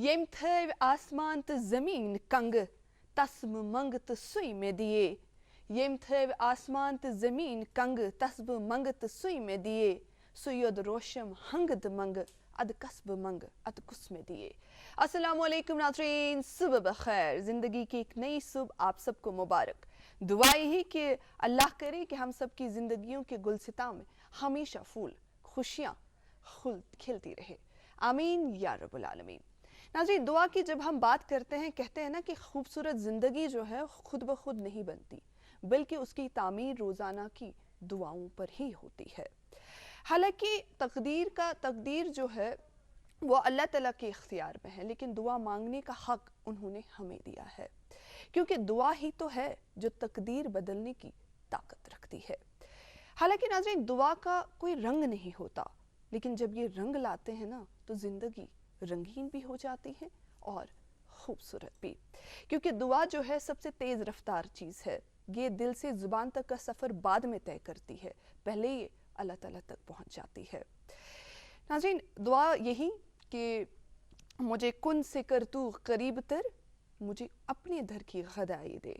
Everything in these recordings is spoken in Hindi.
Yem thëv asman të zemin këngë, tasmë mëngë të suj me dije. Yem thëv asman të zemin këngë, tasmë mëngë të suj me dije. Suyod रोशम हंग द मंग अद कसब मंग अद कुस में दिए। अस्सलामु अलैकुम नाज़रीन, सुबह बखैर। ज़िंदगी की एक नई सुबह आप सबको मुबारक। दुआ यही कि अल्लाह करे कि हम सब की ज़िंदगियों के गुलसिता में हमेशा फूल खुशियाँ खिलती रहे। आमीन या रब्बुल आलमीन। नाज़रीन, दुआ की जब हम बात करते हैं, कहते हैं ना कि खूबसूरत ज़िंदगी जो है खुद ब खुद नहीं बनती, बल्कि उसकी तामीर रोज़ाना की दुआओं पर ही होती है। हालांकि तकदीर जो है वो अल्लाह ताला के इख्तियार में है, लेकिन दुआ मांगने का हक उन्होंने हमें दिया है, क्योंकि दुआ ही तो है जो तकदीर बदलने की ताकत रखती है। हालांकि नाज़रीन, दुआ का कोई रंग नहीं होता, लेकिन जब ये रंग लाते हैं ना तो ज़िंदगी रंगीन भी हो जाती है और खूबसूरत भी, क्योंकि दुआ जो है सबसे तेज़ रफ्तार चीज़ है। ये दिल से ज़ुबान तक का सफ़र बाद में तय करती है, पहले ये अल्लाह ताला तक पहुंच जाती है। नाज़रीन, दुआ यही कि मुझे कुन से कर तू करीब तर, मुझे अपने दर की गदाई दे।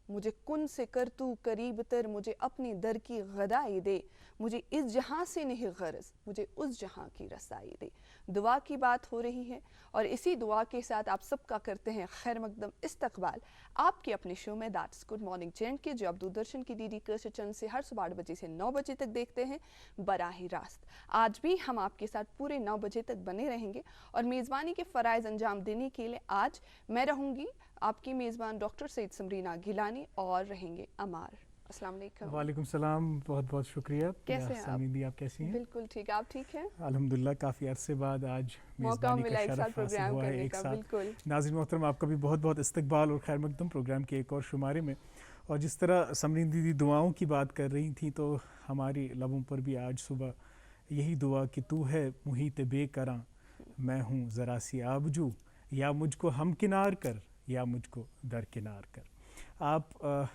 मुझे कुन से कर तू करीब तर, मुझे अपने दर की गदाई दे। मुझे इस जहां से नहीं गरज, मुझे उस जहां की रसाई दे। दुआ की बात हो रही है और इसी दुआ के साथ आप सबका करते हैं खैर मकदम इस्तकबाल आपके अपने शो में दैट्स गुड मॉर्निंग JNK, जो आप दूरदर्शन की DD कलर्स चैनल से हर सुबह 8 बजे से 9 बजे तक देखते हैं बराह रास्त। आज भी हम आपके साथ पूरे 9 बजे तक बने रहेंगे और मेज़बानी के फ़राइज़ अंजाम देने के लिए आज मैं रहूँगी आपकी मेज़बान डॉक्टर सईद समरीना गिलानी और रहेंगे अमार। अस्सलाम वालेकुम। वालेकुम सलाम, बहुत बहुत शुक्रिया। कैसे हैं समीदी, आप कैसी हैं? बिल्कुल ठीक, आप ठीक हैं? अल्हम्दुलिल्लाह, काफ़ी अरसे बाद आज मेज़बानी का शरफ हासिल हुआ है एक साथ। नाज़रीन मोहतरम, आपका भी बहुत बहुत इस्तकबाल और खैर मकदम प्रोग्राम के एक और शुमारे में। और जिस तरह समरीन दीदी दुआओं की बात कर रही थी, तो हमारी लबों पर भी आज सुबह यही दुआ कि तू है मुहीत बेकरां, मैं हूँ ज़रा सी आबजू, या मुझको हमकिनार कर या मुझको दरकिनार कर। आप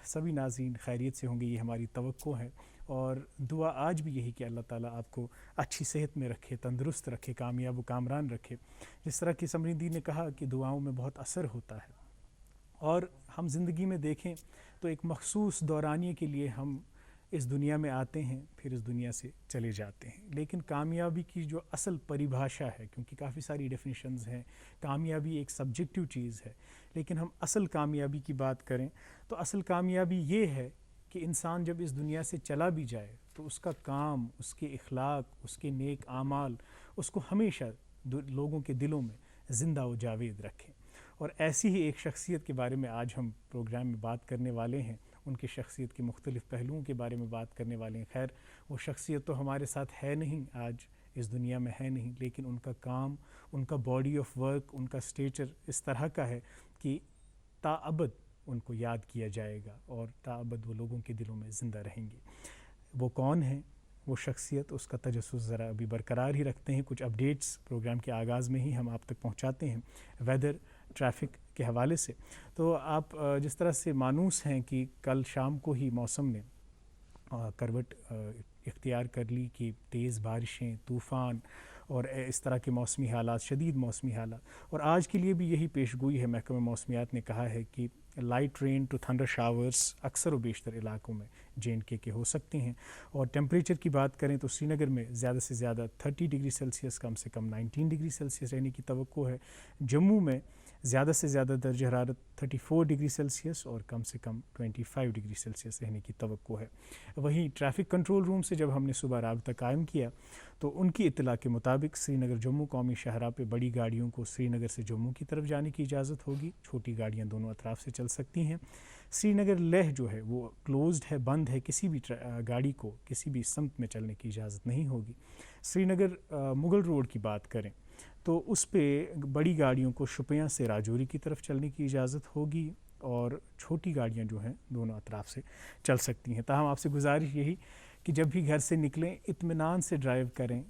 सभी नाज़रीन खैरियत से होंगे, ये हमारी तवक्को है। और दुआ आज भी यही कि अल्लाह ताला आपको अच्छी सेहत में रखे, तंदुरुस्त रखे, कामयाब व कामरान रखे। जिस तरह की समरीन दी ने कहा कि दुआओं में बहुत असर होता है, और हम ज़िंदगी में देखें तो एक मखसूस दौरानिए के लिए हम इस दुनिया में आते हैं, फिर इस दुनिया से चले जाते हैं। लेकिन कामयाबी की जो असल परिभाषा है, क्योंकि काफ़ी सारी डेफिनेशंस हैं, कामयाबी एक सब्जेक्टिव चीज़ है, लेकिन हम असल कामयाबी की बात करें तो असल कामयाबी ये है कि इंसान जब इस दुनिया से चला भी जाए तो उसका काम, उसके इखलाक, उसके नेक आमाल उसको हमेशा लोगों के दिलों में ज़िंदा व जावेद रखें। और ऐसी ही एक शख्सियत के बारे में आज हम प्रोग्राम में बात करने वाले हैं, उनकी शख्सियत के मुख्तलिफ़ पहलुओं के बारे में बात करने वाले हैं। खैर, वो शख्सियत तो हमारे साथ है नहीं, आज इस दुनिया में है नहीं, लेकिन उनका काम, उनका बॉडी ऑफ वर्क, उनका स्टेचर इस तरह का है कि ताअबद उनको याद किया जाएगा और ताअबद वो लोगों के दिलों में ज़िंदा रहेंगे। वो कौन है वो शख्सियत, उसका तजस्सुस ज़रा अभी बरकरार ही रखते हैं। कुछ अपडेट्स प्रोग्राम के आगाज़ में ही हम आप तक पहुँचाते हैं वेदर, ट्रैफ़िक के हवाले से। तो आप जिस तरह से मानूस हैं कि कल शाम को ही मौसम ने करवट इख्तियार कर ली कि तेज़ बारिशें, तूफ़ान और इस तरह के मौसमी हालात, शदीद मौसमी हालात, और आज के लिए भी यही पेशगोई है। महकमा मौसमियात ने कहा है कि light rain to thunder showers अक्सर व बेशतर इलाकों में JNK के हो सकते हैं। और टेम्परेचर की बात करें तो श्रीनगर में ज़्यादा से ज़्यादा 30 डिग्री सेल्सियस, कम से कम 19 डिग्री सेल्सियस रहने की तवक्को है। जम्मू में ज़्यादा से ज़्यादा दर्ज हरारत 34 डिग्री सेल्सियस और कम से कम 25 डिग्री सेल्सियस रहने की तवक्को है। वहीं ट्रैफ़िक कंट्रोल रूम से जब हमने सुबह राब्ता कायम किया तो उनकी इत्तला के मुताबिक श्रीनगर जम्मू कौमी शाहराह पे बड़ी गाड़ियों को श्रीनगर से जम्मू की तरफ जाने की इजाज़त होगी, छोटी गाड़ियाँ दोनों अतराफ़ से चल सकती हैं। श्रीनगर लेह जो है वो क्लोज्ड है, बंद है, किसी भी गाड़ी को किसी भी समत में चलने की इजाज़त नहीं होगी। श्रीनगर मुगल रोड की बात करें तो उस पे बड़ी गाड़ियों को शुपियाँ से राजौरी की तरफ चलने की इजाज़त होगी और छोटी गाड़ियाँ जो हैं दोनों अतराफ़ से चल सकती हैं। ताहम आपसे गुजारिश यही कि जब भी घर से निकलें इत्मीनान से ड्राइव करें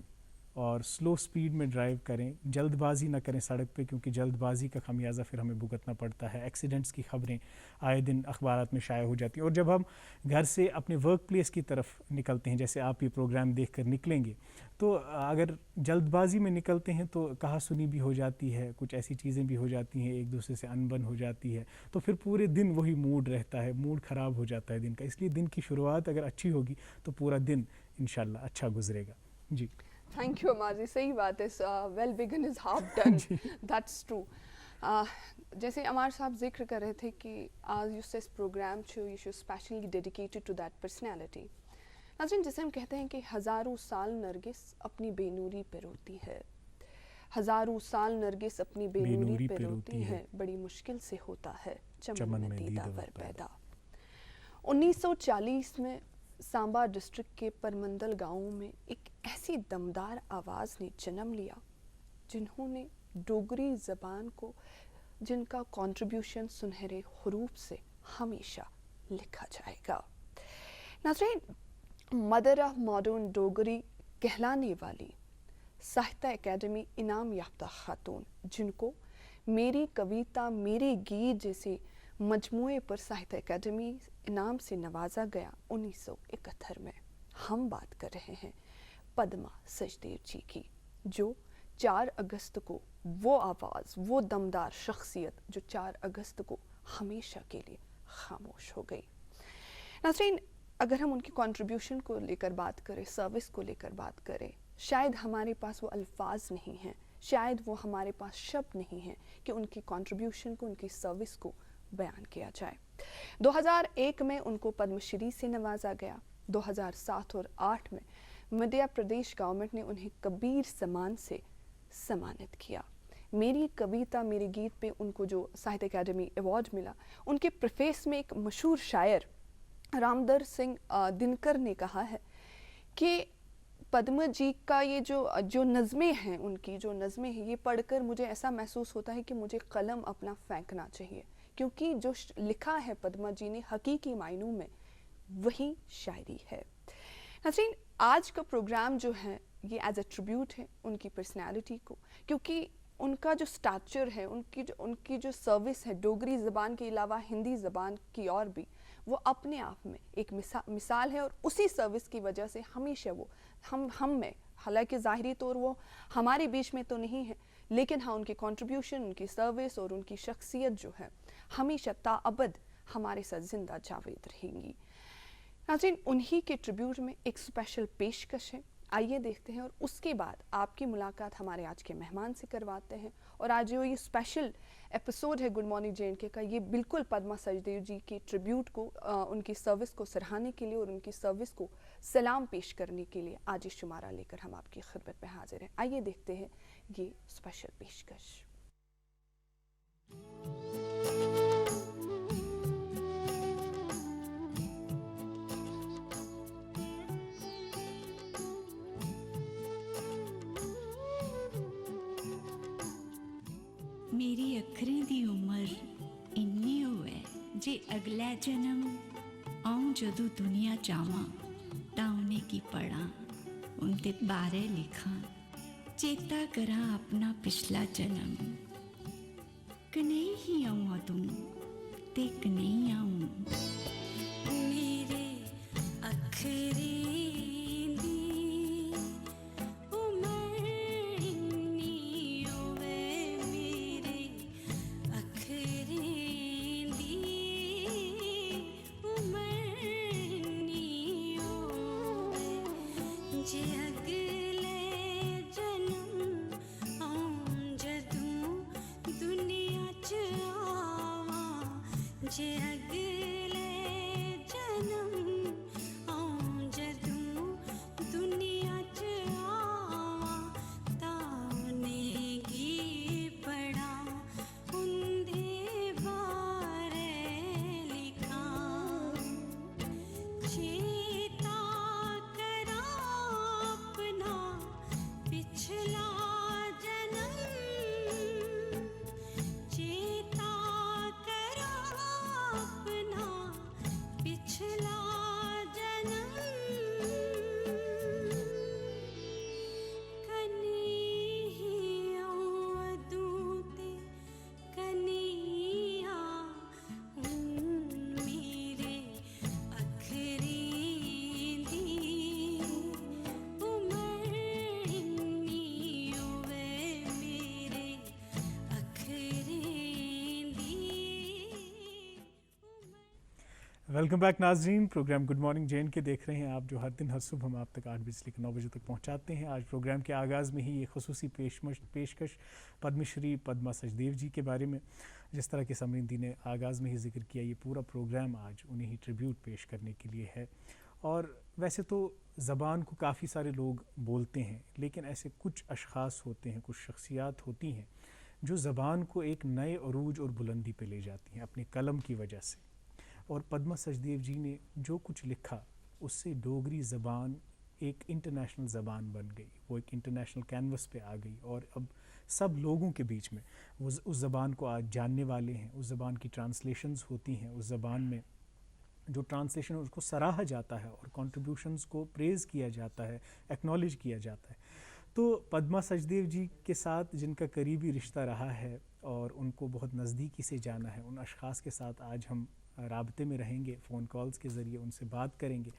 और स्लो स्पीड में ड्राइव करें, जल्दबाजी ना करें सड़क पे, क्योंकि जल्दबाजी का खमियाजा फिर हमें भुगतना पड़ता है। एक्सीडेंट्स की खबरें आए दिन अखबारात में शाया हो जाती हैं। और जब हम घर से अपने वर्क प्लेस की तरफ निकलते हैं, जैसे आप ये प्रोग्राम देख कर निकलेंगे, तो अगर जल्दबाजी में निकलते हैं तो कहा सुनी भी हो जाती है, कुछ ऐसी चीज़ें भी हो जाती हैं, एक दूसरे से अनबन हो जाती है, तो फिर पूरे दिन वही मूड रहता है, मूड ख़राब हो जाता है दिन का। इसलिए दिन की शुरुआत अगर अच्छी होगी तो पूरा दिन इंशाल्लाह अच्छा गुजरेगा। जी, थैंक यू अमार जी, सही बात है, well begin is half done, that's true. जैसे अमार साहब जिक्र कर रहे थे कि आज यू से प्रोग्राम यू शू specially dedicated to that personality. नाज़रीन, जैसे हम कहते हैं कि हज़ारों साल नरगिस अपनी बेनूरी पे रोती है, हज़ारों साल नरगिस अपनी बेनूरी पे रोती है, बड़ी मुश्किल से होता है चमन में दीदावर पैदा। 1940 में सांबा डिस्ट्रिक्ट के परमंडल गांव में एक ऐसी दमदार आवाज़ ने जन्म लिया जिन्होंने डोगरी ज़बान को, जिनका कंट्रीब्यूशन सुनहरे हरूफ से हमेशा लिखा जाएगा। नाज़रीन, मदर ऑफ मॉडर्न डोगरी कहलाने वाली साहित्य एकेडमी इनाम याफ्ता खातून, जिनको मेरी कविता मेरे गीत जैसे मजमूए पर साहित्य एकेडमी इनाम से नवाजा गया 1971 में। हम बात कर रहे हैं पद्मा सचदेव जी की, जो 4 अगस्त को वो आवाज़, वो दमदार शख्सियत जो 4 अगस्त को हमेशा के लिए खामोश हो गई। नाज़रीन, अगर हम उनकी कंट्रीब्यूशन को लेकर बात करें, सर्विस को लेकर बात करें, शायद हमारे पास वो अल्फाज नहीं हैं, शायद वो हमारे पास शब्द नहीं हैं कि उनकी कंट्रीब्यूशन को, उनकी सर्विस को बयान किया जाए। 2001 में उनको पद्मश्री से नवाजा गया। 2007 और 8 में मध्य प्रदेश गवर्नमेंट ने उन्हें कबीर सम्मान से सम्मानित किया। मेरी कविता मेरे गीत पे उनको जो साहित्य एकेडमी अवार्ड मिला, उनके प्रेफेस में एक मशहूर शायर रामदर सिंह दिनकर ने कहा है कि पद्म जी का ये जो नज़में हैं, उनकी जो नज़में हैं, ये पढ़कर मुझे ऐसा महसूस होता है कि मुझे कलम अपना फेंकना चाहिए, क्योंकि जो लिखा है पद्मा जी ने हकीकी मायनों में वही शायरी है। नाज़रीन, आज का प्रोग्राम जो है ये एज ए ट्रिब्यूट है उनकी पर्सनैलिटी को, क्योंकि उनका जो स्टैचर है, उनकी जो सर्विस है डोगरी ज़बान के अलावा हिंदी ज़बान की और भी, वो अपने आप में एक मिसाल है। और उसी सर्विस की वजह से हमेशा वो हम में, हालांकि ज़ाहिरी तौर वो हमारे बीच में तो नहीं है, लेकिन हाँ उनकी कंट्रीब्यूशन, उनकी सर्विस और उनकी शख्सियत जो है हमेशा ताअबद हमारे साथ जिंदा जावेद रहेंगी। नाज़रीन, उन्हीं के ट्रिब्यूट में एक स्पेशल पेशकश है, आइए देखते हैं, और उसके बाद आपकी मुलाकात हमारे आज के मेहमान से करवाते हैं। और आज जो ये स्पेशल एपिसोड है गुड मॉर्निंग जे&के का, ये बिल्कुल पद्मा सचदेव जी की ट्रिब्यूट को, उनकी सर्विस को सराहने के लिए और उनकी सर्विस को सलाम पेश करने के लिए आज ये शुमारा लेकर हम आपकी खिदमत में हाजिर हैं। आइए देखते हैं ये स्पेशल पेशकश। मेरी अखरें दी उम्र इन्नी होवे जे अगला जन्म आऊं जदों दुनिया चावां तां उन्हें की पढ़ां, उनते बारे लिखां, चेता करां अपना पिछला जन्म। कनेही ही आऊं अदूं ते कनेही आऊं मेरे अखरे जे अगले वेलकम बैक नाजरीन, प्रोग्राम गुड मॉर्निंग जैन के देख रहे हैं आप, जो हर दिन हर सुबह हम आप तक 8 बजे से लेकर 9 बजे तक पहुंचाते हैं। आज प्रोग्राम के आगाज़ में ही ये खुसूसी पेशकश पद्मश्री पद्मा सचदेव जी के बारे में, जिस तरह के समरिंदी ने आगाज़ में ही जिक्र किया, ये पूरा प्रोग्राम आज उन्हें ही ट्रिब्यूट पेश करने के लिए है। और वैसे तो ज़बान को काफ़ी सारे लोग बोलते हैं, लेकिन ऐसे कुछ अशख़ास होते हैं, कुछ शख्सियात होती हैं जो ज़बान को एक नए अरूज और बुलंदी पे ले जाती हैं अपने कलम की वजह से। और पद्मा सचदेव जी ने जो कुछ लिखा उससे डोगरी ज़बान एक इंटरनेशनल ज़बान बन गई, वो एक इंटरनेशनल कैनवस पे आ गई और अब सब लोगों के बीच में वो उस ज़बान को आज जानने वाले हैं। उस ज़बान की ट्रांसलेशंस होती हैं, उस ज़बान में जो ट्रांसलेशन है उसको सराहा जाता है और कंट्रीब्यूशंस को प्रेज़ किया जाता है, एक्नॉलेज किया जाता है। तो पद्मा सचदेव जी के साथ जिनका करीबी रिश्ता रहा है और उनको बहुत नज़दीकी से जाना है, उन अशख़ास के साथ आज हम राब्ते में रहेंगे, फ़ोन कॉल्स के ज़रिए उनसे बात करेंगे।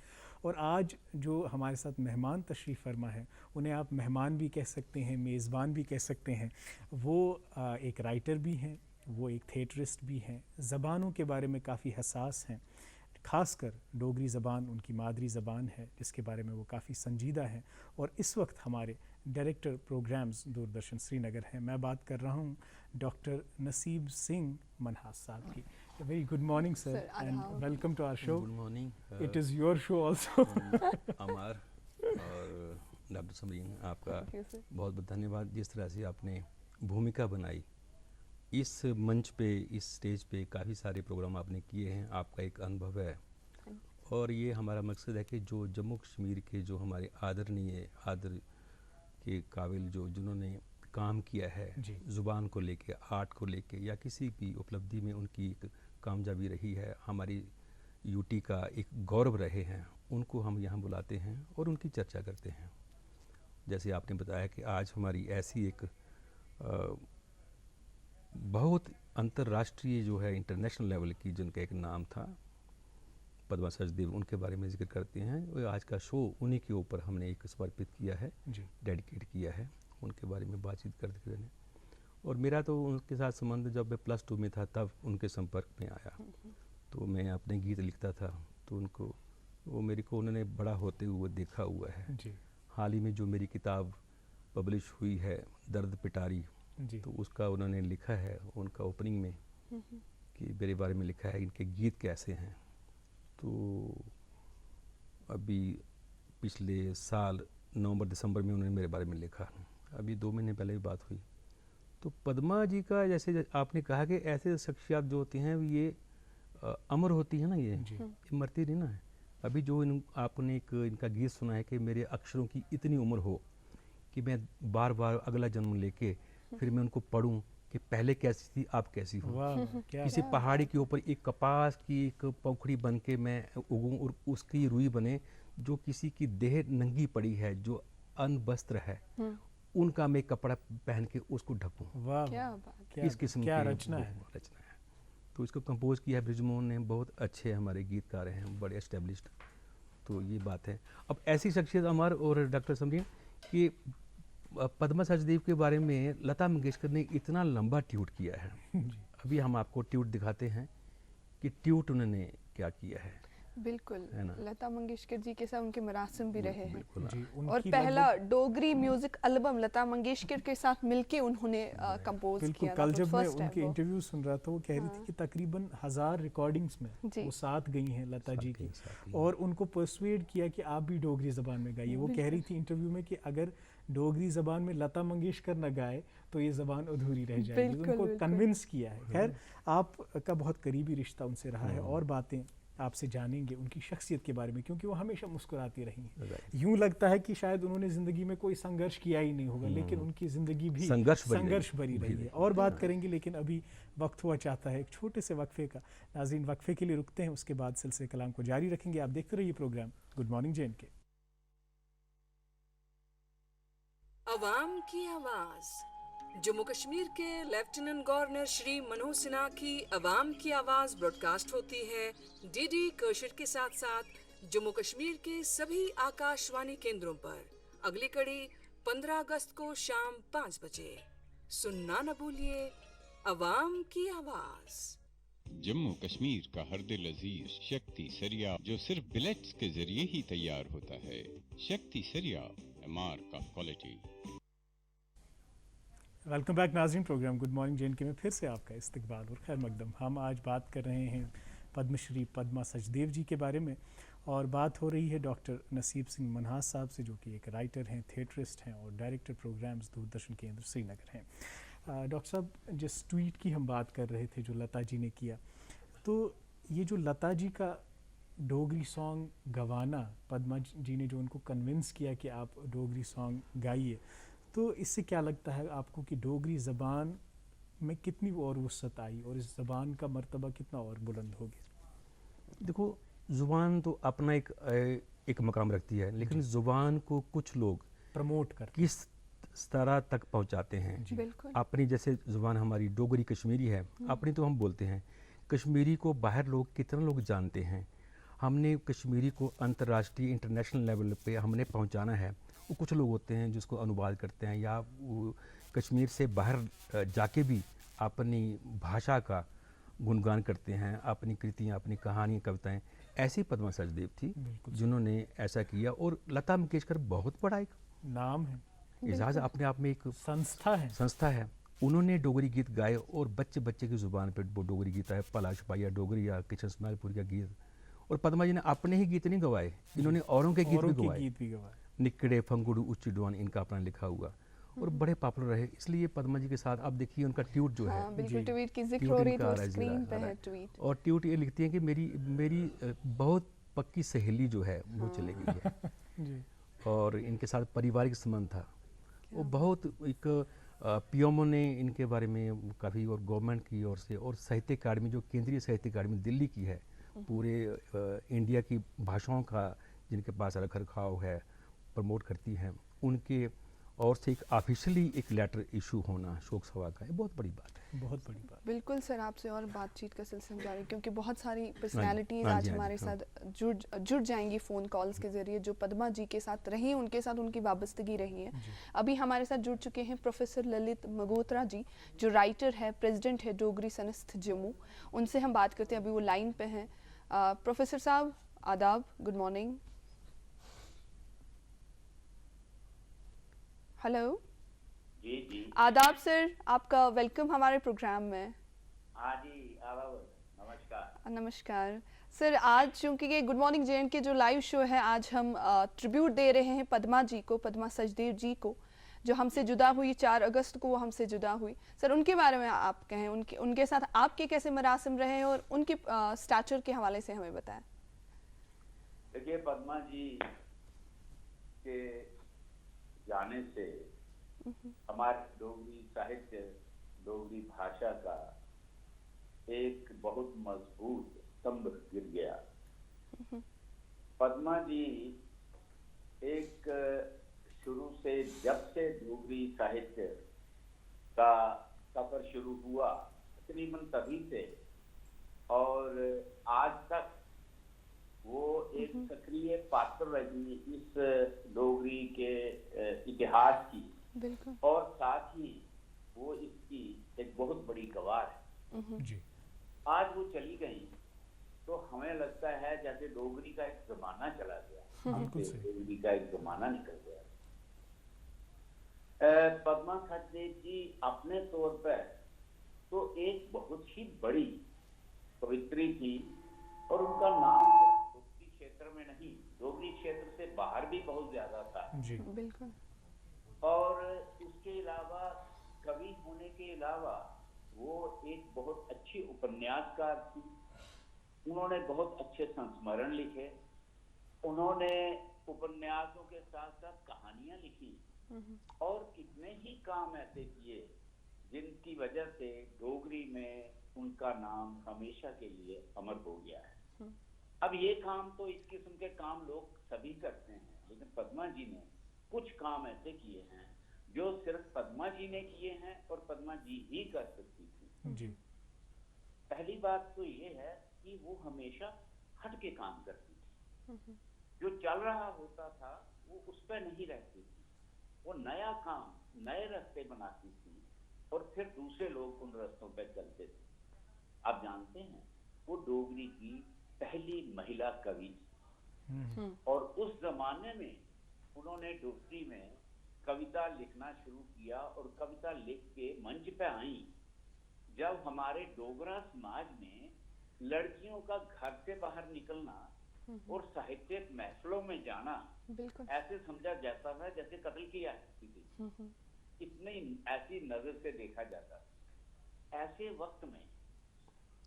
और आज जो हमारे साथ मेहमान तशरीफ़ फरमा है, उन्हें आप मेहमान भी कह सकते हैं, मेज़बान भी कह सकते हैं। वो एक राइटर भी हैं, वो एक थिएटरिस्ट भी हैं, ज़बानों के बारे में काफ़ी हसास हैं, ख़ासकर डोगरी ज़बान उनकी मादरी ज़बान है, जिसके बारे में वो काफ़ी संजीदा हैं। और इस वक्त हमारे डायरेक्टर प्रोग्राम्स दूरदर्शन श्रीनगर हैं। मैं बात कर रहा हूँ डॉक्टर नसीब सिंह मनहास साहब की। Very good morning, sir, and welcome to our show. Good morning. It is your show also. अमर और डॉक्टर समरीन, आपका बहुत बहुत धन्यवाद। जिस तरह से आपने भूमिका बनाई इस मंच पे, इस स्टेज पे, काफ़ी सारे प्रोग्राम आपने किए हैं, आपका एक अनुभव है। और ये हमारा मकसद है कि जो जम्मू कश्मीर के जो हमारे आदर के काबिल जो जिन्होंने काम किया है ज़ुबान को लेके, आर्ट को लेके या किसी भी उपलब्धि में उनकी एक कामयाबी रही है, हमारी यूटी का एक गौरव रहे हैं, उनको हम यहाँ बुलाते हैं और उनकी चर्चा करते हैं। जैसे आपने बताया कि आज हमारी ऐसी एक बहुत अंतर्राष्ट्रीय जो है इंटरनेशनल लेवल की जिनका एक नाम था पद्मा सचदेव, उनके बारे में जिक्र करते हैं। और आज का शो उन्हीं के ऊपर हमने एक समर्पित किया है, डेडिकेट किया है, उनके बारे में बातचीत करते रहने। और मेरा तो उनके साथ संबंध जब मैं +2 में था तब उनके संपर्क में आया, तो मैं अपने गीत लिखता था, तो उनको वो मेरे को उन्होंने बड़ा होते हुए देखा हुआ है जी। हाल ही में जो मेरी किताब पब्लिश हुई है दर्द पिटारी जी, तो उसका उन्होंने लिखा है उनका ओपनिंग में कि मेरे बारे में लिखा है इनके गीत कैसे हैं। तो अभी पिछले साल नवंबर-दिसंबर में उन्होंने मेरे बारे में लिखा, अभी 2 महीने पहले भी बात हुई। तो पद्मा जी का जैसे आपने कहा कि ऐसे शख्सियत जो होती हैं ये अमर होती है ना, ये मरती नहीं ना। अभी जो आपने एक इनका गीत सुना है कि मेरे अक्षरों की इतनी उम्र हो कि मैं बार बार अगला जन्म लेके फिर मैं उनको पढ़ूं कि पहले कैसी थी आप कैसी हो। किसी पहाड़ी के ऊपर एक कपास की एक पंखुड़ी बन के मैं उगूं और उसकी रुई बने, जो किसी की देह नंगी पड़ी है, जो अनवस्त्र है, उनका मैं कपड़ा पहन के उसको ढकूं। वाह, इस किस्म की रचना है। तो इसको कंपोज किया है ब्रिजमोहन ने, बहुत अच्छे हमारे गीतकार हैं, बड़े एस्टेब्लिश्ड। तो ये बात है। अब ऐसी शख्सियत अमर और डॉक्टर समझिए कि पद्मा सचदेव के बारे में लता मंगेशकर ने इतना लंबा ट्यूट किया है। अभी हम आपको ट्यूट दिखाते हैं कि ट्यूट उन्होंने क्या किया है। बिल्कुल, लता मंगेशकर जी के साथ उनके मरासिम भी रहे हैं और पहला डोगरी म्यूजिक एल्बम लता मंगेशकर के साथ मिलके उन्होंने कंपोज किया। कल जब मैं उनके इंटरव्यू सुन रहा था, वो कह रही थी कि तकरीबन 1000 रिकॉर्डिंग्स में वो साथ गई हैं लता जी की, और उनको पर्सुएड किया कि आप भी डोगरी ज़बान में गाइए। वो कह रही थी इंटरव्यू में कि अगर डोगरी ज़बान में लता मंगेशकर न गाए तो ये ज़बान अधूरी रह जाएगी। उनको कन्विंस किया है। खैर, आपका बहुत करीबी रिश्ता उनसे रहा है और बातें आपसे जानेंगे उनकी शख्सियत के बारे में, क्योंकि वो हमेशा मुस्कुराती रही हैं। यूं लगता है कि शायद उन्होंने ज़िंदगी में कोई संघर्ष किया ही नहीं होगा, लेकिन उनकी ज़िंदगी भी संघर्ष भरी रही है। और बात करेंगे, लेकिन अभी वक्त हुआ चाहता है एक छोटे से वक्फे का। नाज़रीन, वक्फे के लिए रुकते हैं, उसके बाद सिलसिले कलाम को जारी रखेंगे। आप देखते रहिए प्रोग्राम गुड मॉर्निंग जैन के। अवाम की आवाज़, जम्मू कश्मीर के लेफ्टिनेंट गवर्नर श्री मनोज सिन्हा की अवाम की आवाज़ ब्रॉडकास्ट होती है डीडी कशिर के साथ साथ जम्मू कश्मीर के सभी आकाशवाणी केंद्रों पर। अगली कड़ी 15 अगस्त को शाम 5 बजे। सुनना न भूलिए, अवाम की आवाज़। जम्मू कश्मीर का हर दिल अजीज शक्ति सरिया, जो सिर्फ बिलेट्स के जरिए ही तैयार होता है। शक्ति सरिया, mark of quality. Welcome back नाज़रीन, प्रोग्राम गुड मॉर्निंग जे&के में फिर से आपका इस्तकबाल और खैर मकदम। हम आज बात कर रहे हैं पद्मश्री पद्मा सचदेव जी के बारे में, और बात हो रही है डॉक्टर नसीब सिंह मनहास साहब से, जो कि एक राइटर हैं, थिएटरिस्ट हैं और डायरेक्टर प्रोग्राम्स दूरदर्शन केंद्र श्रीनगर हैं। डॉक्टर साहब, जिस ट्वीट की हम बात कर रहे थे जो लता जी ने किया, तो ये जो लता जी का डोगरी सॉन्ग गवाना, पद्मा जी ने जो उनको कन्विंस किया कि आप डोगरी सॉन्ग गाइए, तो इससे क्या लगता है आपको कि डोगरी ज़बान में कितनी और वुसअत आई और इस ज़बान का मर्तबा कितना और बुलंद हो गया? देखो, ज़ुबान तो अपना एक मकाम रखती है, लेकिन ज़ुबान को कुछ लोग प्रमोट कर किस तरह तक पहुंचाते हैं। अपनी जैसे ज़ुबान हमारी डोगरी कश्मीरी है, अपनी तो हम बोलते हैं, कश्मीरी को बाहर लोग कितने लोग जानते हैं। हमने कश्मीरी को अंतर्राष्ट्रीय इंटरनेशनल लेवल पे हमने पहुंचाना है। वो कुछ लोग होते हैं जिसको अनुवाद करते हैं, या वो कश्मीर से बाहर जाके भी अपनी भाषा का गुणगान करते हैं, अपनी कृतियाँ, अपनी कहानियाँ, कविताएं। ऐसी पद्मा सचदेव थी जिन्होंने ऐसा किया। और लता मंगेशकर बहुत बड़ा एक नाम है, एजाज अपने आप में एक संस्था है। उन्होंने डोगरी गीत गाए और बच्चे बच्चे की ज़ुबान पर वो डोगरी गीत आए, पला छपाइया डोगरी या किशन स्माइलपुर का गीत। और पद्मा जी ने अपने ही गीत नहीं गवाए, इन्होंने औरों के गीत भी गवाए। निकड़े फंगुड़ू उच्ची डुआन इनका अपना लिखा हुआ, और बड़े पॉपुलर रहे। इसलिए पद्मा जी के साथ आप देखिए उनका ट्यूट जो है, बिल्कुल ट्वीट की जिक्र हो रही है, तो स्क्रीन पे है ट्वीट। और ट्यूट ये लिखती हैं कि मेरी बहुत पक्की सहेली जो है वो चली गई है। और इनके साथ पारिवारिक संबंध था। वो बहुत एक पीएमओ ने इनके बारे में काफ़ी, और गवर्नमेंट की ओर से, और साहित्य अकादमी जो केंद्रीय साहित्य अकादमी दिल्ली की है, पूरे इंडिया की भाषाओं का जिनके पास रख रखाव है, प्रमोट करती हैं, उनके और से एक ऑफिशियली एक लेटर इशू होना शोक सभा का, ये बहुत बड़ी बात है, बहुत बड़ी बात। बिल्कुल सर, आपसे और बातचीत का सिलसिला जारी, क्योंकि बहुत सारी पर्सनालिटीज़ आज हमारे साथ जुड़ जाएंगी फ़ोन कॉल्स के ज़रिए, जो पद्मा जी के साथ रही, उनके साथ उनकी वाबस्तगी रही है। अभी हमारे साथ जुड़ चुके हैं प्रोफेसर ललित मगोत्रा जी, जो राइटर है, प्रेसिडेंट है डोगरी संस्थ जम्मू। उनसे हम बात करते हैं, अभी वो लाइन पे हैं। प्रोफेसर साहब आदाब, गुड मॉर्निंग। हेलो जी जी, आदाब सर, आपका वेलकम हमारे प्रोग्राम में। हाँ जी, नमस्कार। नमस्कार सर, आज चूंकि ये गुड मॉर्निंग जे&के जो लाइव शो है, आज हम ट्रिब्यूट दे रहे हैं पद्मा जी को, पद्मा सचदेव जी को, जो हमसे जुदा हुई 4 अगस्त को वो हमसे जुदा हुई। सर, उनके बारे में आप कहें, उनके साथ आपके कैसे मरासिम रहे और उनके स्टैचर के हवाले से हमें बताएं। देखिए, पद्मा जी के जाने से हमारे डोगरी साहित्य, डोगरी भाषा का एक बहुत मजबूत स्तंभ गिर गया। पद्मा जी एक शुरू से, जब से डोगरी साहित्य का सफर शुरू हुआ, तकरीबन तभी से और आज तक वो एक सक्रिय पात्र रही इस डोगरी के इतिहास की, और साथ ही वो इसकी एक बहुत बड़ी गवाह है। जी। आज वो चली गई तो हमें लगता है जैसे डोगरी का एक जमाना चला गया, डोगरी का एक जमाना निकल गया। पद्मा सचदेव जी अपने तौर पर तो एक बहुत ही बड़ी कवित्री थी, और उनका नाम डोगरी क्षेत्र में नहीं, डोगरी क्षेत्र से बाहर भी बहुत ज्यादा था। जी बिल्कुल। और उसके अलावा कवि होने के अलावा वो एक बहुत अच्छी उपन्यासकार थी। उन्होंने बहुत अच्छे संस्मरण लिखे, उन्होंने उपन्यासों के साथ साथ कहानियां लिखी, और कितने ही काम ऐसे किए जिनकी वजह से डोगरी में उनका नाम हमेशा के लिए अमर हो गया है। अब ये काम तो इस किस्म के काम लोग सभी करते हैं, लेकिन पद्मा जी ने कुछ काम ऐसे किए हैं जो सिर्फ पद्मा जी ने किए हैं और पद्मा जी ही कर सकती थी। जी। पहली बात तो ये है कि वो हमेशा हट के काम करती थी। जो चल रहा होता था वो उस पर नहीं रहती थी, वो नया काम, नए रास्ते बनाती थी, और फिर दूसरे लोग उन रास्तों पर चलते थे। आप जानते हैं वो डोगरी की पहली महिला कवि, और उस जमाने में उन्होंने डोगरी में कविता लिखना शुरू किया और कविता लिख के मंच पे आई। जब हमारे डोगरा समाज में लड़कियों का घर से बाहर निकलना और साहित्यिक महफिलों में जाना ऐसे समझा जाता था जैसे कत्ल किया है किसी, इतनी ऐसी नजर से देखा जाता था। ऐसे वक्त में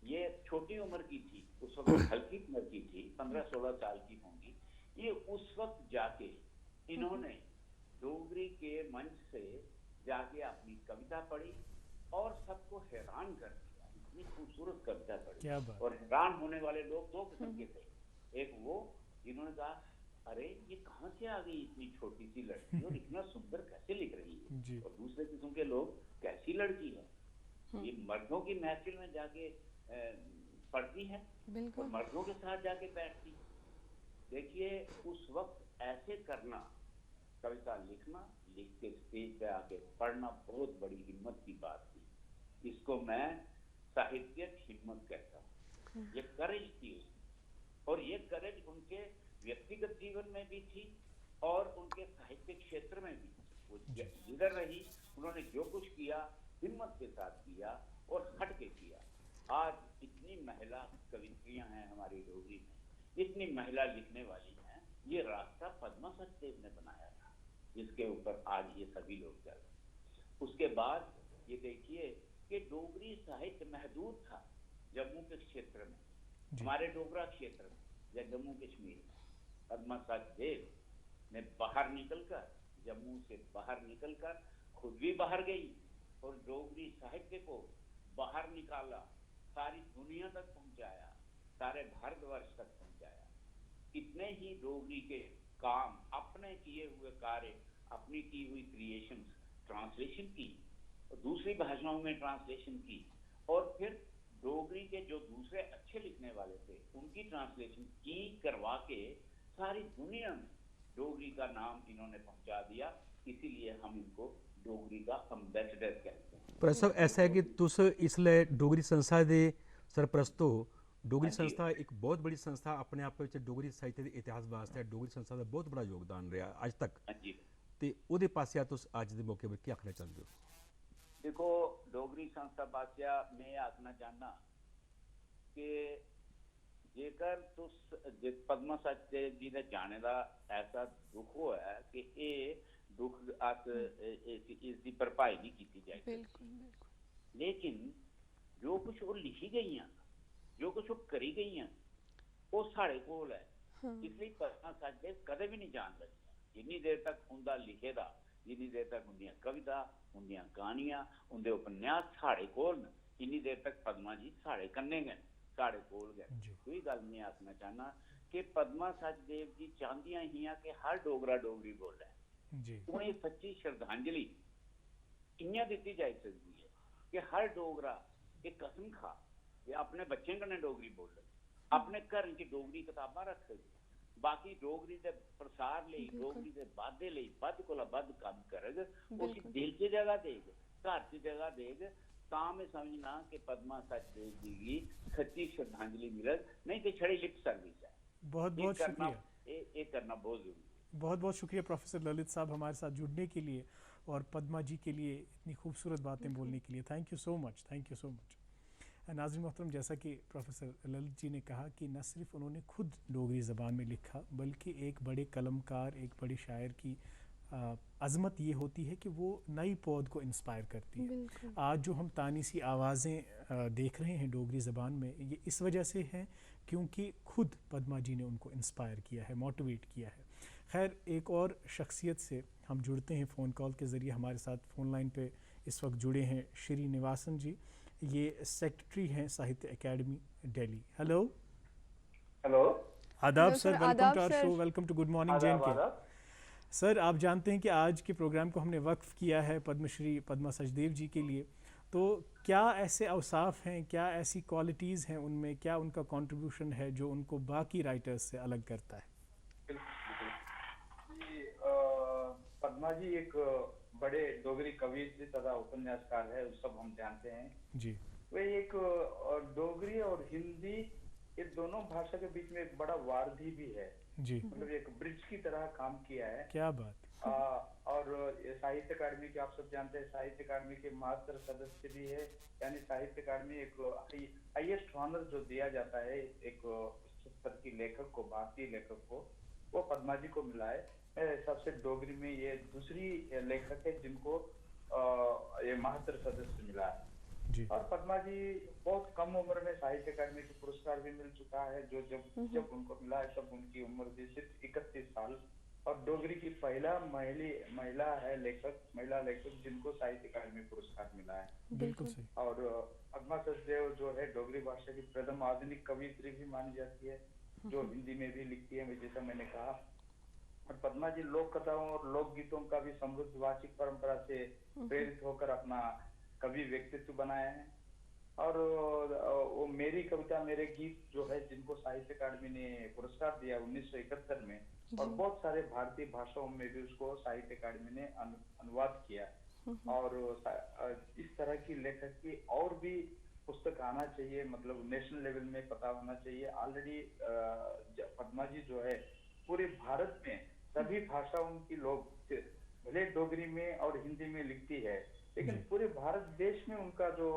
ये छोटी उम्र की थी, उस वक्त हल्की उम्र की थी, 15-16 साल की होंगी। ये उस वक्त जाके इन्होंने डोगरी के मंच से जाके अपनी कविता पढ़ी और सबको हैरान कर दिया। इतनी खूबसूरत कविता पढ़ी, और हैरान होने वाले लोग दो किस्म के थे। एक वो जिन्होंने कहा अरे ये कहाँ से आ गई इतनी छोटी सी लड़की और इतना सुंदर कैसे लिख रही है, और दूसरे किस्म के लोग कैसी लड़की है, ये मर्दों की महफिल में जाके पढ़ती है और मर्दों के साथ जाके बैठती। देखिए उस वक्त ऐसे करना, कविता लिखना, लिख के स्टेज पे आके पढ़ना बहुत बड़ी हिम्मत की बात थी। इसको मैं साहित्यिक हिम्मत कहता हूँ। ये करेज थी उसमें, और ये करेज उनके व्यक्तिगत जीवन में भी थी और उनके साहित्यिक क्षेत्र में भी। वो जिधर रही उन्होंने जो कुछ किया हिम्मत के साथ किया और हट के किया। आज इतनी महिला कवित्रियां हैं हमारी डोगरी में, इतनी महिला लिखने वाली हैं। ये रास्ता पद्मा सचदेव ने बनाया था, जिसके ऊपर आज ये सभी लोग चल रहे। उसके बाद ये देखिए कि डोगरी साहित्य महदूद था जम्मू के क्षेत्र में, हमारे डोगरा क्षेत्र में या जम्मू कश्मीर में। पद्मा सचदेव ने बाहर निकलकर, जम्मू से बाहर निकलकर खुद भी बाहर गई और डोगरी साहित्य को बाहर निकाला, सारी दुनिया तक पहुंचाया, सारे भारतवर्ष तक पहुंचाया। इतने ही डोगरी के काम, अपने किए हुए कार्य, अपनी की हुई क्रिएशन ट्रांसलेशन की, दूसरी भाषाओं में ट्रांसलेशन की, और फिर डोगरी के जो दूसरे अच्छे लिखने वाले थे उनकी ट्रांसलेशन की करवा के सारी दुनिया में डोगरी का नाम इन्होंने पहुंचा दिया। इसीलिए हम इनको डोगरी का एम्बेसडर कहते हैं। पर सब ऐसा है कि तुस इसलिए डोगरी संस्था दे सरप्रस्त हो। डोगरी संस्था एक बहुत बड़ी संस्था अपने आप में डोगरी साहित्य के इतिहास वास्ते डोगरी संस्था का बहुत बड़ा योगदान रहा आज तक। ते ओदे पासे तुस आज दे मौके पर क्या आखना चाहते हो? देखो डोगरी संस्था पासिया मैं आखना चाहना कि जेकर तुस पद्मा सचदेव जी ने जाने का ऐसा दुख हुआ है कि ये दुख इसकी भरपाई नहीं की जाए, लेकिन जो कुछ वो लिखी गई हैं, जो कुछ वो करी गई हैं, वो साढ़े कोल है। इसलिए पद्मा सचदेव कदे भी नहीं जान लगी जिन्नी देर तक उनका लिखेगा, जिन्नी देर तक उनकी कविता, उनकी कहानियां, उनके उपन्यास साढ़े कोल न, इन्नी देर तक पद्मा जी साढ़े कन्ने गए, साढ़े कोल गए। कोई गल नहीं आखना चाहना कि पद्मा सचदेव जी चाहदियां ही कि हर डोगरा डोगरी बोले। उन्हें सच्ची श्रद्धांजलि इयां दी जा सकती है कि हर डोगरा एक कसम खा कि अपने बच्चे कन्नै डोगरी बोले, अपने घर की डोगरी किताबां रखे, बाकी डोगरी के प्रसार लई, डोगरी के वाधे लई बद कोला बद काम करग, उसी दिल च जगह देग, घर च जगह देग, तां मैं समझना कि पद्मा सचदेव जी की सच्ची श्रद्धांजलि मिलग, नहीं तो छड़ी लिप सर्विस है। बहुत बहुत शुक्रिया, ये करना बहुत जरूरी है। बहुत बहुत शुक्रिया प्रोफेसर ललित साहब हमारे साथ जुड़ने के लिए और पद्मा जी के लिए इतनी खूबसूरत बातें बोलने के लिए। Thank you so much, thank you so much. नाज़रीन मोहतरम, जैसा कि प्रोफेसर ललित जी ने कहा कि न सिर्फ उन्होंने खुद डोगरी ज़बान में लिखा, बल्कि एक बड़े कलमकार, एक बड़े शायर की अज़मत ये होती है कि वो नई पौध को इंस्पायर करती है। आज जो हम तानीसी आवाज़ें देख रहे हैं डोगरी ज़बान में, ये इस वजह से हैं क्योंकि खुद पद्मा जी ने उनको इंस्पायर किया है, मोटिवेट किया है। खैर, एक और शख्सियत से हम जुड़ते हैं फ़ोन कॉल के ज़रिए। हमारे साथ फ़ोन लाइन पे इस वक्त जुड़े हैं श्री निवासन जी, ये सेक्रेटरी हैं साहित्य एकेडमी दिल्ली। हेलो हेलो, आदाब sir, welcome to our show, welcome to good morning JNK. Sir, आप जानते हैं कि आज के प्रोग्राम को हमने वक्फ किया है पद्मश्री पद्मा सचदेव जी के लिए, तो क्या ऐसे अवसाफ हैं, क्या ऐसी क्वालिटीज़ हैं उनमें, क्या उनका कंट्रीब्यूशन है जो उनको बाकी राइटर्स से अलग करता है? पद्मा जी एक बड़े डोगरी कवि तथा उपन्यासकार है, सब हम जानते हैं जी। वे एक डोगरी और हिंदी ये दोनों भाषा के बीच में एक बड़ा वारधी भी है जी। मतलब एक ब्रिज की तरह काम किया है। क्या बात। और ये साहित्य अकादमी के आप सब जानते हैं साहित्य अकादमी के मात्र सदस्य भी है, यानी साहित्य अकादमी एक हाईएस्ट ऑनर जो दिया जाता है एक स्तर की लेखक को, भारतीय लेखक को, वो पद्मा जी को मिला है। मेरे हिसाब से डोगरी में ये दूसरी लेखक है जिनको ये मात्र सदस्य मिला है जी। और पद्मा जी बहुत कम उम्र में साहित्य अकादमी के पुरस्कार भी मिल चुका है, जो जब उनको मिला है तब उनकी उम्र थी सिर्फ 31 साल। और डोगरी की पहला महिला है लेखक, महिला लेखक जिनको साहित्य अकादमी पुरस्कार मिला है। बिल्कुल सही। और पद्मा सचदेव जो है डोगरी भाषा की प्रथम आधुनिक कवियत्री भी मानी जाती है, जो हिंदी में भी लिखती है जैसा मैंने कहा। और पद्मा जी लोक कथाओं और लोक गीतों का भी समृद्ध वाचिक परंपरा से प्रेरित होकर अपना कवि व्यक्तित्व बनाए हैं। और वो मेरी कविता मेरे गीत जो है जिनको साहित्य अकादमी ने पुरस्कार दिया 1971 में, और बहुत सारे भारतीय भाषाओं में भी उसको साहित्य अकादमी ने अनुवाद किया। और इस तरह की लेखक की और भी पुस्तक आना चाहिए, मतलब नेशनल लेवल में पता होना चाहिए। ऑलरेडी पद्मा जी जो है पूरे भारत में सभी भाषाओं की लोग भले डोगरी में और हिंदी में लिखती है, लेकिन पूरे भारत देश में उनका जो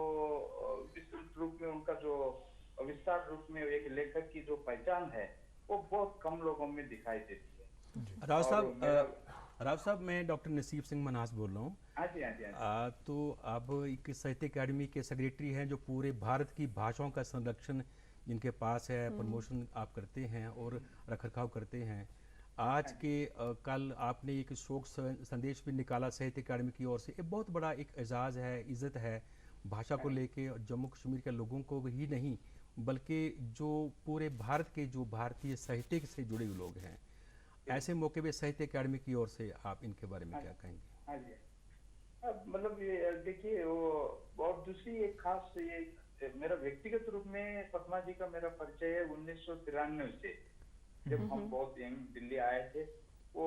विस्तृत रूप में उनका जो विस्तार रूप में एक लेखक की जो पहचान है वो बहुत कम लोगों में दिखाई देती है। राव साहब मैं डॉक्टर नसीब सिंह मनास बोल रहा हूँ। हाँ जी, हाँ जी, हाँ जी। तो आप एक साहित्य अकादमी के सेक्रेटरी हैं जो पूरे भारत की भाषाओं का संरक्षण जिनके पास है, प्रमोशन आप करते हैं और रखरखाव करते हैं। आज के कल आपने एक शोक संदेश भी निकाला साहित्य अकादमी की ओर से। ये बहुत बड़ा एक एजाज़ है, इज़्ज़त है भाषा को लेके, जम्मू कश्मीर के लोगों को ही नहीं बल्कि जो पूरे भारत के जो भारतीय साहित्य से जुड़े हुए लोग हैं। ऐसे मौके पे साहित्य अकादमी की ओर से आप इनके बारे में क्या कहेंगे? हाँ जी, मतलब ये देखिए वो और दूसरी एक खास ये मेरा व्यक्तिगत रूप में पद्मा जी का मेरा परिचय है 1993 से, जब हम बहुत यंग दिल्ली आए थे। वो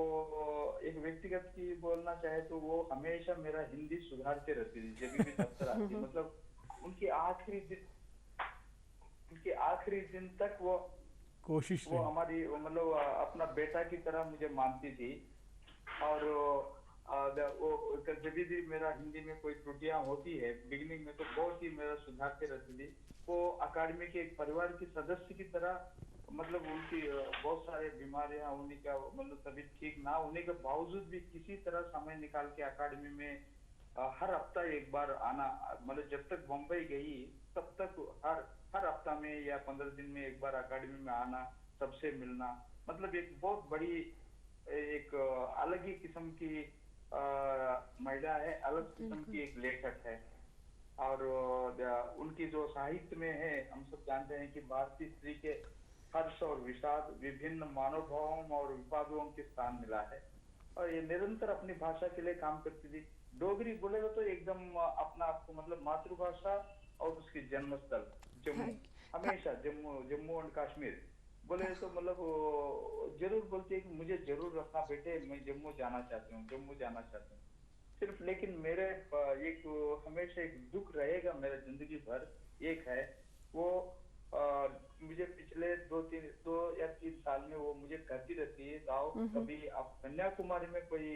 एक व्यक्तिगत की बोलना चाहे तो वो हमेशा मेरा हिंदी सुधारते रहती थी जब भी दफ्तर आती, मतलब उनके आखिरी दिन तक वो कोशिश वो हमारी मतलब अपना बेटा की तरह मुझे मानती थी। और वो जब भी मेरा हिंदी में कोई त्रुटियां होती है बिगिनिंग में तो बहुत ही मेरा सुधारते रहती थी। वो अकादमी के एक परिवार के सदस्य की तरह, मतलब उनकी बहुत सारे बीमारियां होने का मतलब तबीयत ठीक ना होने के बावजूद भी किसी तरह समय निकाल के अकादमी में हर हफ्ता एक बार आना, मतलब जब तक बम्बई गई तब तक हर हफ्ता में या 15 दिन में एक बार अकादमी में आना, सबसे मिलना, मतलब एक बहुत बड़ी एक अलग ही किस्म की महिला है, अलग किस्म की एक लेखक है। और उनकी जो साहित्य में है, हम सब जानते हैं कि भारतीय स्त्री के हर्ष और विषाद, विभिन्न मानवभावों और विपादों के स्थान मिला है। और ये निरंतर अपनी भाषा के लिए काम करती थी। डोगरी बोलेगा तो एकदम अपना आपको मतलब मातृभाषा और उसकी जन्मस्थल जम्मू, हमेशा जम्मू एंड कश्मीर बोले तो मतलब जरूर बोलती है कि मुझे जरूर रखना बेटे, मैं जम्मू जाना चाहती हूँ सिर्फ। लेकिन मेरे एक हमेशा एक दुख रहेगा मेरा जिंदगी भर, एक है वो मुझे पिछले 2 या 3 साल में वो मुझे कहती रहती है, दाओ कभी आप कन्याकुमारी में कोई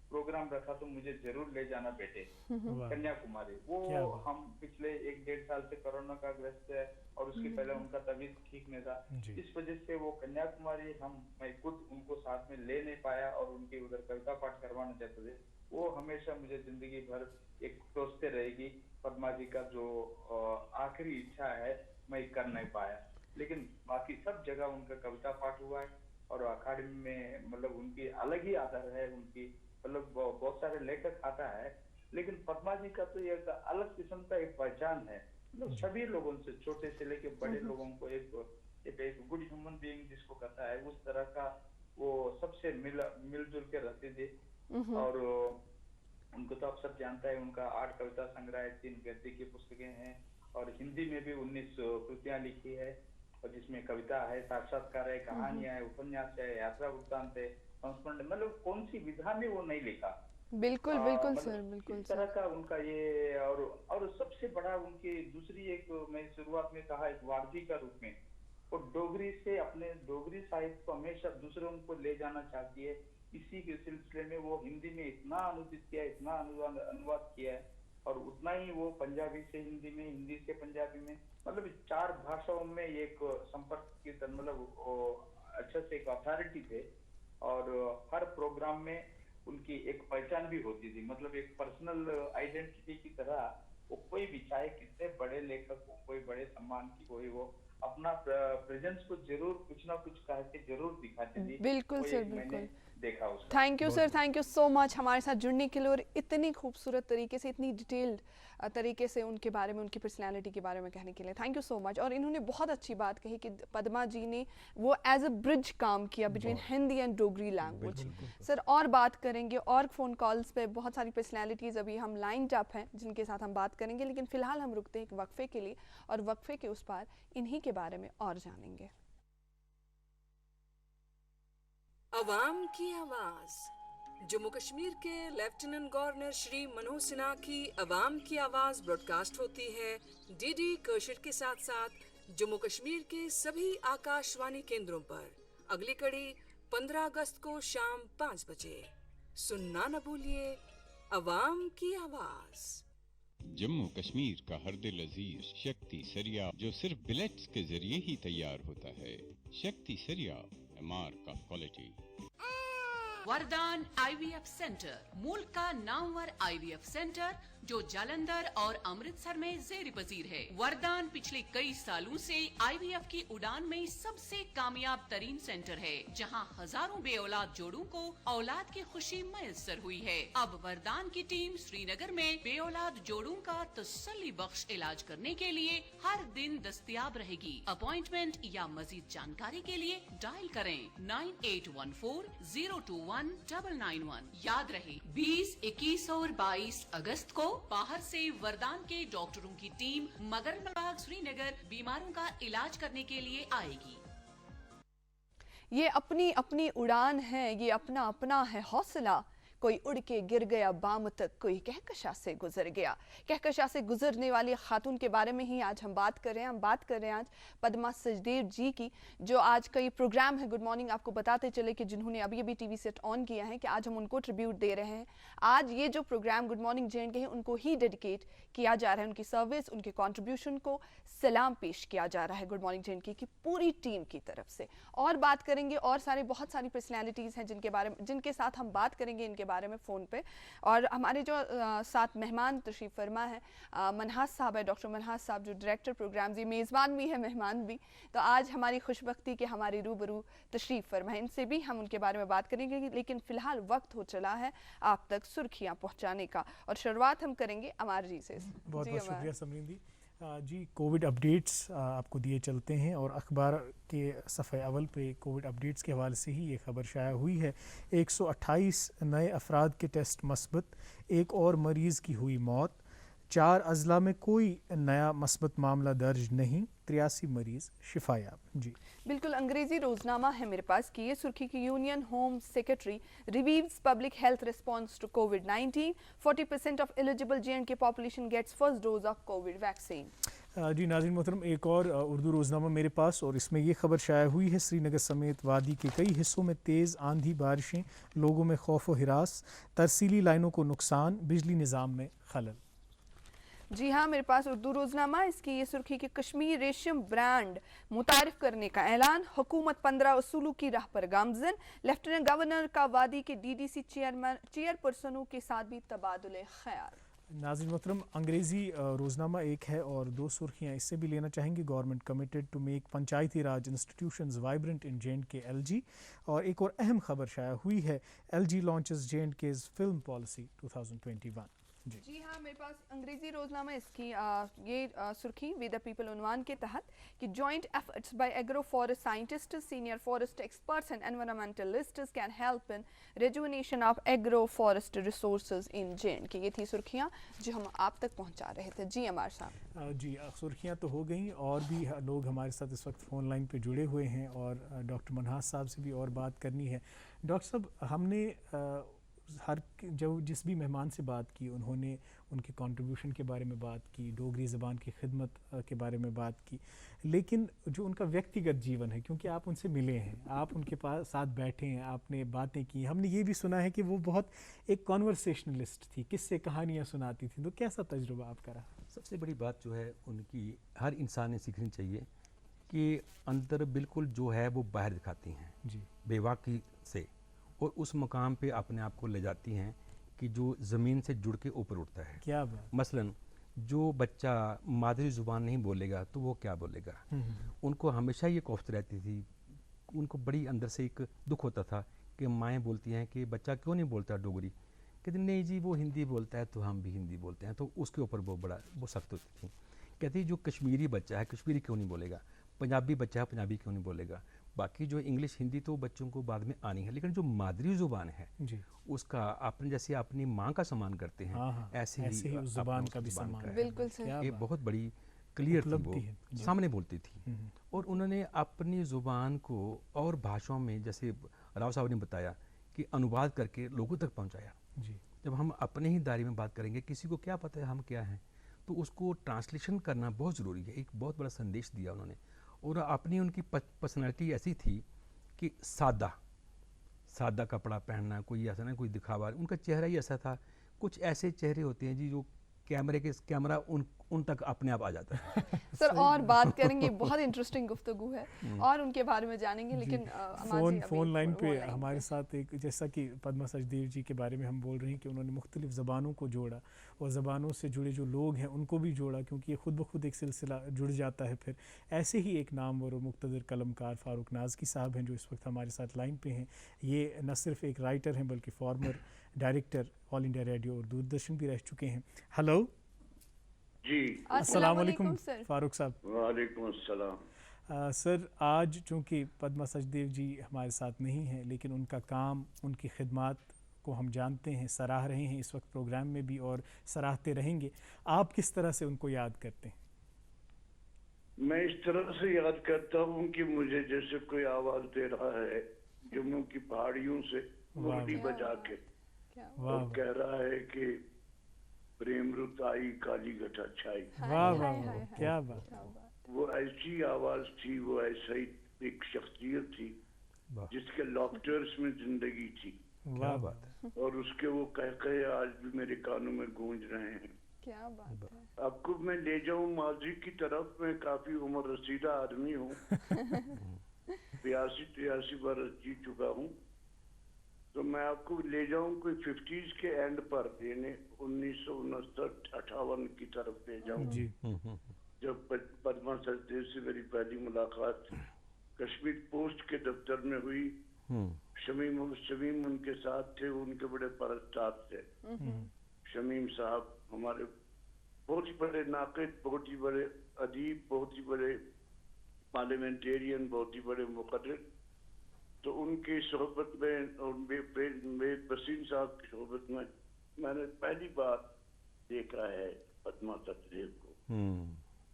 प्रोग्राम रखा तो मुझे जरूर ले जाना बेटे कन्याकुमारी। वो हम पिछले 1-1.5 साल से कोरोना का ग्रस्त है और उसके पहले उनका तबीयत ठीक नहीं था, इस वजह से वो कन्याकुमारी मैं खुद उनको साथ में ले नहीं पाया और उनके उधर कविता पाठ करवाना चाहते थे। वो हमेशा मुझे जिंदगी भर एक सोचते रहेगी। पद्मा जी का जो आखिरी इच्छा है मैं कर नहीं पाया, लेकिन बाकी सब जगह उनका कविता पाठ हुआ है और अकादमी में मतलब उनकी अलग ही आदर है। उनकी मतलब बहुत सारे लेखक आता है, लेकिन पद्मा जी का तो एक अलग किस्म का एक पहचान है। मतलब सभी लोगों से, छोटे से लेके बड़े लोगों को एक गुड ह्यूमन बीइंग जिसको कहता है, उस तरह का वो सबसे मिलजुल के रहते थे। और उनको तो आप सब जानता है, उनका 8 कविता संग्रह है, 3 गद्य की पुस्तकें हैं और हिंदी में भी 19 कृतियां लिखी है, और जिसमें कविता है, साक्षात्कार है, कहानियां है, उपन्यास है, यात्रा वृत्तांत है, संस्मरण, मतलब कौन सी विधा में वो नहीं लिखा। बिल्कुल बिल्कुल सर, बिल्कुल इस तरह का उनका ये, और सबसे बड़ा उनकी दूसरी एक, मैं शुरुआत में कहा, एक वारधी का रूप में वो डोगरी से अपने डोगरी साहित्य को हमेशा दूसरों को ले जाना चाहती है। इसी के सिलसिले में वो हिंदी में इतना अनुदित किया, इतना अनुवाद किया है, और उतना ही वो पंजाबी से हिंदी में, हिंदी से पंजाबी में, मतलब 4 भाषाओं में एक संपर्क की तरह, मतलब अच्छे से एक अथॉरिटी थे। और हर प्रोग्राम में उनकी एक पहचान भी होती थी, मतलब एक पर्सनल आइडेंटिटी की तरह वो कोई भी, चाहे कितने बड़े लेखक हो, कोई बड़े सम्मान की कोई हो, अपना प्रेजेंस को जरूर कुछ ना कुछ कह के जरूर दिखाते थे। बिल्कुल सर, बिल्कुल देखा उसका। Thank you sir, thank you so much हमारे साथ जुड़ने के लिए और इतनी खूबसूरत तरीके से, इतनी डिटेल्ड तरीके से उनके बारे में, उनकी पर्सनालिटी के बारे में कहने के लिए थैंक यू सो मच। और इन्होंने बहुत अच्छी बात कही कि पद्मा जी ने वो एज अ ब्रिज काम किया between Hindi and Dogri language. Sir और बात करेंगे, और फ़ोन कॉल्स पे बहुत सारी पर्सनालिटीज़ अभी हम लाइंड अप हैं जिनके साथ हम बात करेंगे, लेकिन फ़िलहाल हम रुकते हैं एक वक्फे के लिए, और वक्फे के उस पार इन्हीं के बारे में और जानेंगे। अवाम की आवाज, जम्मू कश्मीर के लेफ्टिनेंट गवर्नर श्री मनोज सिन्हा की अवाम की आवाज ब्रॉडकास्ट होती है डीडी कशिर के साथ साथ जम्मू कश्मीर के सभी आकाशवाणी केंद्रों पर। अगली कड़ी 15 अगस्त को शाम 5 बजे। सुनना न भूलिए अवाम की आवाज। जम्मू कश्मीर का हर दिल अजीज शक्ति सरिया, जो सिर्फ बिलेट्स के जरिए ही तैयार होता है। शक्ति सरिया, एमआर का क्वालिटी। वरदान आईवीएफ सेंटर, मुल्क का नामवर आईवीएफ सेंटर जो जालंधर और अमृतसर में जेर पजीर है। वरदान पिछले कई सालों से आईवीएफ की उड़ान में सबसे कामयाब तरीन सेंटर है, जहां हजारों बेऔलाद जोड़ों को औलाद की खुशी मैसर हुई है। अब वरदान की टीम श्रीनगर में बेऔलाद जोड़ों का तसल्ली बख्श इलाज करने के लिए हर दिन दस्तयाब रहेगी। अपॉइंटमेंट या मजीद जानकारी के लिए डायल करें 9814-021-991। याद रहे 20, 21 और 22 अगस्त को बाहर से वरदान के डॉक्टरों की टीम मगरमबाग श्रीनगर बीमारों का इलाज करने के लिए आएगी। ये अपनी अपनी उड़ान है, ये अपना अपना है हौसला। कोई उड़ के गिर गया बाम तक, कोई कहकशा से गुजर गया। कहकशा से गुजरने वाली खातून के बारे में ही आज हम बात कर रहे हैं। हम बात कर रहे हैं आज पद्मा सचदेव जी की, जो आज कई प्रोग्राम है गुड मॉर्निंग आपको बताते चले कि जिन्होंने अभी अभी टीवी सेट ऑन किया है कि आज हम उनको ट्रिब्यूट दे रहे हैं। आज ये जो प्रोग्राम गुड मॉर्निंग जे.एंड.के है उनको ही डेडिकेट किया जा रहा है, उनकी सर्विस, उनके कॉन्ट्रीब्यूशन को सलाम पेश किया जा रहा है गुड मॉर्निंग जे.एंड.के की पूरी टीम की तरफ से। और बात करेंगे और बहुत सारी पर्सनैलिटीज़ हैं जिनके साथ हम बात करेंगे इनके बारे में फ़ोन पे। और हमारे जो साथ मेहमान तशरीफ़ फरमा है मनहास साहब है, डॉक्टर मनहास साहब, जो डायरेक्टर प्रोग्राम, ये मेज़बान भी है मेहमान भी। तो आज हमारी खुशबख्ती के हमारी रूबरू तशरीफ़ फरमा है, इनसे भी हम उनके बारे में बात करेंगे। लेकिन फ़िलहाल वक्त हो चला है आप तक सुर्खियाँ पहुँचाने का, और शुरुआत हम करेंगे अमार जी से। बहुत बहुत शुक्रिया समरिंदी जी। कोविड अपडेट्स आपको दिए चलते हैं, और अखबार के सफ़े अव्वल पे कोविड अपडेट्स के हवाले से ही ये खबर शाया हुई है। 128 नए अफराद के टेस्ट मस्बत, एक और मरीज़ की हुई मौत। 4 अजला में कोई नया मस्बत मामला दर्ज नहीं, 83 मरीज़ शिफायाब। जी बिल्कुल, अंग्रेजी रोजनामा है मेरे पास की ये सुर्खी की union home secretary reviews public health response to कोविड-19, 40% of eligible J and K population gets first dose of COVID vaccine. जी नाज़रीन मोहतरम, एक और उर्दू रोज़नामा मेरे पास, और इसमें ये खबर शाया हुई है श्रीनगर समेत वादी के कई हिस्सों में तेज़ आंधी बारिशें, लोगों में खौफ व हिरास, तरसीली लाइनों को नुकसान, बिजली निज़ाम में खलल। जी हाँ, मेरे पास उर्दू रोजनामा, इसकी ये सुर्खी कि कश्मीर रेशम ब्रांड मुतारिफ करने का ऐलान, हुकूमत 15 उसूलों की राह पर गामजन, लेफ्टिनेंट गवर्नर का वादी के डीडीसी चेयरपर्सनों के साथ भी तबादुले ख्याल। नाज़रीन मोहतरम, अंग्रेज़ी रोज़नामा एक है और 2 सुर्खियाँ इससे भी लेना चाहेंगे। Government committed to make Panchayati Raj institutions vibrant in J and K LG, और एक और अहम खबर शाया हुई है LG launches J and K's film policy 2021। जी हाँ, मेरे पास अंग्रेजी रोजनामा इसकी ये सुर्खी विद द पीपल उन्वान के तहत कि joint efforts by agro forest scientists, senior forest experts and environmentalists can help in rejuvenation of agro forest resources in J and K. ये थी सुर्खियाँ जो हम आप तक पहुँचा रहे थे। जी अमार साहब। जी सुर्खियाँ तो हो गई, और भी लोग हमारे साथ इस वक्त फ़ोन लाइन पे जुड़े हुए हैं, और डॉक्टर मनहास साहब से भी और बात करनी है। डॉक्टर साहब, हमने हर जो जिस भी मेहमान से बात की उन्होंने उनके कंट्रीब्यूशन के बारे में बात की, डोगरी ज़बान की खिदमत के बारे में बात की, लेकिन जो उनका व्यक्तिगत जीवन है, क्योंकि आप उनसे मिले हैं, आप उनके पास साथ बैठे हैं, आपने बातें की, हमने ये भी सुना है कि वो बहुत एक कॉन्वर्सेशनलिस्ट थी, किस्से कहानियाँ सुनाती थी, तो कैसा तजुर्बा आपका रहा? सबसे बड़ी बात जो है उनकी हर इंसान ने सीखनी चाहिए कि अंदर बिल्कुल जो है वो बाहर दिखाती हैं जी, बेवाकी से, और उस मकाम पे अपने आप को ले जाती हैं कि जो ज़मीन से जुड़ के ऊपर उठता है। क्या बात। मसलन जो बच्चा मादरी ज़ुबान नहीं बोलेगा तो वो क्या बोलेगा। उनको हमेशा ये कोफ्त रहती थी, उनको बड़ी अंदर से एक दुख होता था कि माएँ बोलती हैं कि बच्चा क्यों नहीं बोलता डोगरी, कहती नहीं जी वो हिंदी बोलता है तो हम भी हिंदी बोलते हैं, तो उसके ऊपर वो सख्त होती थी। कहती जो कश्मीरी बच्चा है कश्मीरी क्यों नहीं बोलेगा, पंजाबी बच्चा है पंजाबी क्यों नहीं बोलेगा, बाकी जो इंग्लिश हिंदी तो बच्चों को बाद में आनी है, लेकिन जो मादरी ज़ुबान है जी, उसका आपने जैसे अपनी माँ का सम्मान करते हैं, हाँ, ऐसे ही उस ज़बान का भी सम्मान है। बिल्कुल सही। ये बहुत बड़ी क्लियर थी, वो सामने बोलती थी, और उन्होंने अपनी ज़ुबान को और भाषाओं में, जैसे राव साहब ने बताया, कि अनुवाद करके लोगों तक पहुंचाया। जी, जब हम अपने ही दायरे में बात करेंगे, किसी को क्या पता है हम क्या हैं, तो उसको ट्रांसलेशन करना बहुत ज़रूरी है। एक बहुत बड़ा संदेश दिया उन्होंने, और अपनी उनकी पर्सनालिटी ऐसी थी कि सादा कपड़ा पहनना, कोई ऐसा नहीं कोई दिखावा, उनका चेहरा ही ऐसा था। कुछ ऐसे चेहरे होते हैं जी जो कैमरा उन तक अपने आप आ जाता है। सर और बात करेंगे, बहुत इंटरेस्टिंग गुफ्तगू है और उनके बारे में जानेंगे, लेकिन फ़ोन लाइन पे हमारे साथ एक, जैसा कि पद्मा सचदेव जी के बारे में हम बोल रहे हैं कि उन्होंने मुख्तलिफ ज़बानों को जोड़ा और ज़बानों से जुड़े जो लोग हैं उनको भी जोड़ा, क्योंकि ये खुद ब खुद एक सिलसिला जुड़ जाता है। फिर ऐसे ही एक नामवर और मुक़्तदर कलमकार फ़ारूक नाज़की साहब हैं जो इस वक्त हमारे साथ लाइन पे हैं। ये न सिर्फ एक राइटर हैं बल्कि farmer director all India radio और दूरदर्शन भी रह चुके हैं। हेलो जी, अस्सलाम वालेकुम फ़ारूक साहब। वालेकुम अस्सलाम। सर आज चूँकि पद्मा सचदेव जी हमारे साथ नहीं हैं, लेकिन उनका काम, उनकी खिदमत को हम जानते हैं, सराह रहे हैं इस वक्त प्रोग्राम में भी और सराहते रहेंगे। आप किस तरह से उनको याद करते हैं? मैं इस तरह से याद करता हूँ कि मुझे जैसे कोई आवाज़ दे रहा है जम्मू की पहाड़ियों से मुरली बजा के, और कह रहा है कि प्रेम रुत आई काली घटा छाई। वाह वाह वाह, क्या बात। वो ऐसी आवाज़ थी, वो ऐसा ही एक शख्सियत थी जिसके लॉफ्टर्स में जिंदगी थी। वाह बात। और उसके वो कह आज भी मेरे कानों में गूंज रहे हैं। क्या बात है। आपको मैं ले जाऊं माजी की तरफ, मैं काफी उम्र रसीदा आदमी हूँ। 82-83 बरस जी चुका हूँ, तो मैं आपको ले जाऊं कोई 50s के एंड पर, यानी 1969-58 की तरफ ले जाऊं, जब पद्मा सचदेव से मेरी पहली मुलाकात कश्मीर पोस्ट के दफ्तर में हुई। शमीम उनके साथ थे, उनके बड़े परस्तार थे। शमीम साहब हमारे बहुत ही बड़े नाक़िद, बहुत ही बड़े अदीब, बहुत ही बड़े पार्लियामेंटेरियन, बहुत ही बड़े मुक़र्रिर। तो उनकी सोहबत में और वसीम साहब की सोहबत में मैंने पहली बार देखा है पद्मा सचदेव को।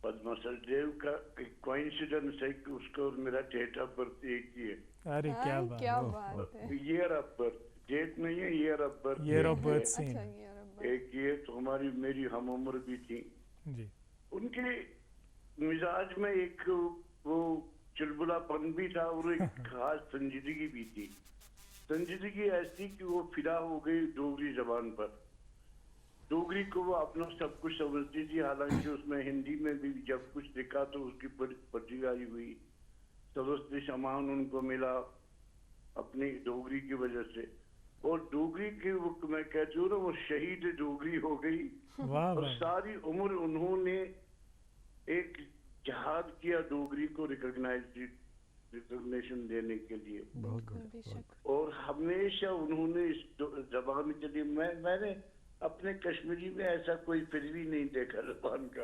पद्मा सचदेव का एक कोइंसिडेंस है कि उसका और मेरा डेट ऑफ बर्थ एक ही है। अरे क्या बात है। ईयर ऑफ बर्थ, डेट नहीं है, year of birth. Year of birth same एक ये, तो मेरी हम उम्र भी थी जी। उनके मिजाज में एक वो चुलबुलापन भी था और एक खास संजीदगी भी थी। संजीदगी ऐसी कि वो फिदा हो गई डोगरी जबान पर। डोगरी को वो अपना सब कुछ समझती थी, हालांकि उसमें हिंदी में भी जब कुछ लिखा तो उसकी पढ़ाई हुई। सबसे सामान उनको मिला अपनी डोगरी की वजह से, और डोगरी की वो मैं कहती हूँ ना, वो शहीद डोगरी हो गई। और सारी उम्र उन्होंने एक जहाद किया डोगरी को रिकॉग्निशन देने के लिए। और हमेशा उन्होंने इस जबान के लिए, मैंने अपने कश्मीरी में ऐसा कोई फिर भी नहीं देखा जबान का,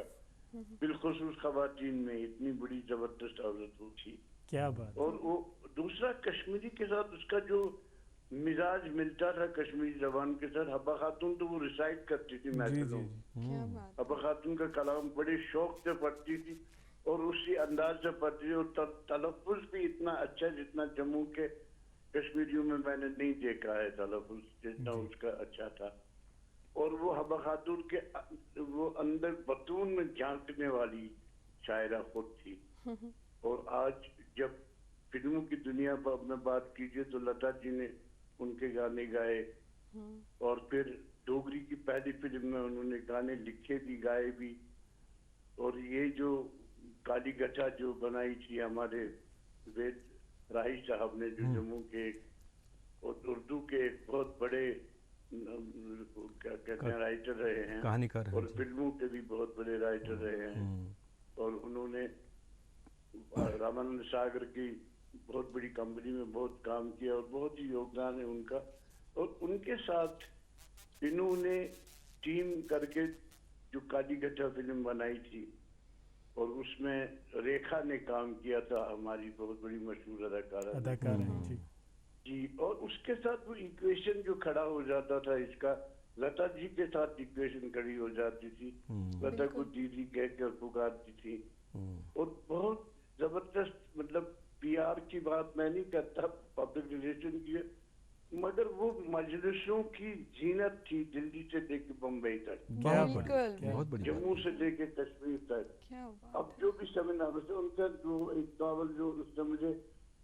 बिलखुसूस खवातीन में इतनी बड़ी जबरदस्त औरत थी। क्या बात। और वो दूसरा कश्मीरी के साथ उसका जो मिजाज मिलता था कश्मीरी जबान के साथ। हब्बा खातून तो वो रिसाइट करती थी महफिलों में। हब्बा खातून का कलाम बड़े शौक से पढ़ती थी और उसी अंदाज से पढ़ती थी, और तलफ़्फ़ुज़ भी इतना अच्छा जितना जम्मू के कश्मीरियों में मैंने नहीं देखा है तलफ़ुज़ जितना उसका अच्छा था। और वो हबा खातून के वो अंदर बतून में झांकने वाली शायरा खुद थी। और आज जब फिल्मों की दुनिया में बात कीजिए तो लता जी ने उनके गाने गाए, और फिर डोगरी की पहली फिल्म में उन्होंने गाने लिखे भी गाए भी। और ये जो काली गठा जो बनाई थी हमारे वेद राही साहब ने, जो जम्मू के और उर्दू के बहुत बड़े क्या कहते हैं राइटर रहे हैं, कहानीकार और फिल्मों के भी बहुत बड़े राइटर रहे हैं। और उन्होंने रामानंद सागर की बहुत बड़ी कंपनी में बहुत काम किया और बहुत ही योगदान है उनका। और उनके साथ इन्होंने टीम करके जो काली गठा फिल्म बनाई थी, और उसमें रेखा ने काम किया था, हमारी बहुत बड़ी मशहूर अदाकारा जी। जी। और उसके साथ वो इक्वेशन जो खड़ा हो जाता था इसका, लता जी के साथ इक्वेशन खड़ी हो जाती थी। लता को दीदी कहकर पुकारती थी। और बहुत जबरदस्त, मतलब पीआर की बात मैं नहीं करता, पब्लिक रिलेशन की, मगर वो मजलिसों की जीनत थी दिल्ली से लेके बम्बई तक, बहुत बढ़िया, जम्मू से लेके कश्मीर तक। अब जो भी सेमिनार से उनका जो एक नॉवल जो उसने मुझे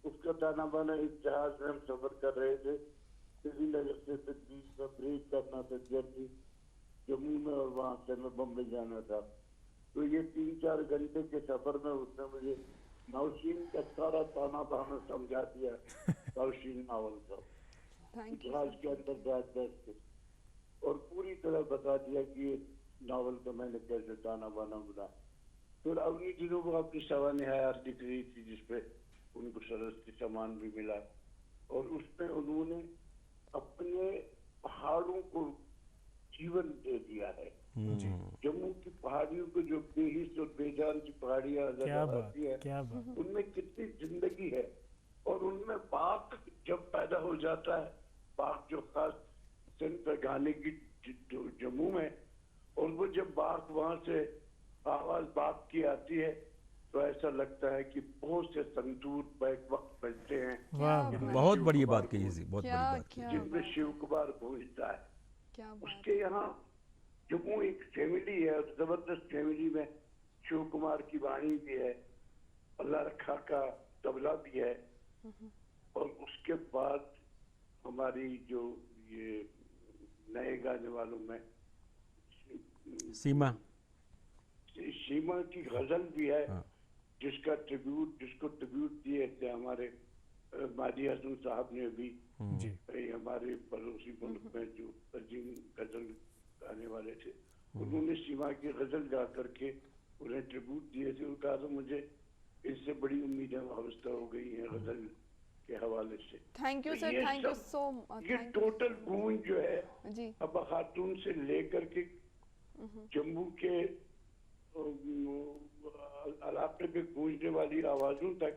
उसका ताना बाना, एक जहाज में हम सफर कर रहे थे, श्रीनगर से फिर बीच में ब्रेक करना था जर्नी जम्मू में, और वहां से मैं बम्बई जाना था। तो ये 3-4 घंटे के सफर में उसने मुझे नौशीन का सारा ताना बाना समझा दिया। नौशीन नावल का जहाज के अंदर बैठ के, और पूरी तरह बता दिया कि ये नावल का मैंने कैसे ताना बाना बुना। फिर अगले दिनों वो अपनी सवाने हयात लिख रही थी, जिसपे उनको सरस्वती सम्मान भी मिला। और उसमें उन्होंने अपने पहाड़ों को जीवन दे दिया है। जम्मू की पहाड़ियों को जो बेहिस और बेजान की पहाड़ियां आती है, उनमें कितनी जिंदगी है। और उनमें बाघ जब पैदा हो जाता है, बाघ जो खास सिंध पे गाने की जम्मू में, और वो जब बाघ वहां से आवाज बाघ की आती है, तो ऐसा लगता है कि बहुत से संतूर बैक वक्त बजते हैं। बहुत बड़ी बात कही जी, बहुत बड़ी बात, जिनमें शिव कुमार गूंजता है। उसके यहाँ जम्मू एक फैमिली है, और जबरदस्त फैमिली में शिव कुमार की वाणी भी है, अल्लाह रखा का तबला भी है। और उसके बाद हमारी जो ये नए गाने वालों में सीमा की गजल भी है। जिसको ट्रिब्यूट दिए थे हमारे मादी हसन साहब ने भी, हमारे पड़ोसी मुल्क में जो अजीम गजल गाने वाले थे, उन्होंने सीमा की गजल गा करके उन्हें ट्रिब्यूट दिए थे। उनका तो मुझे इससे बड़ी उम्मीदें वाबस्ता हो गई हैं गजल के हवाले से। Thank you sir, thank you so much. ये टोटल गूंज जो है हबा खातून से लेकर के जम्मू के इलाके में गूंजने वाली आवाजों तक,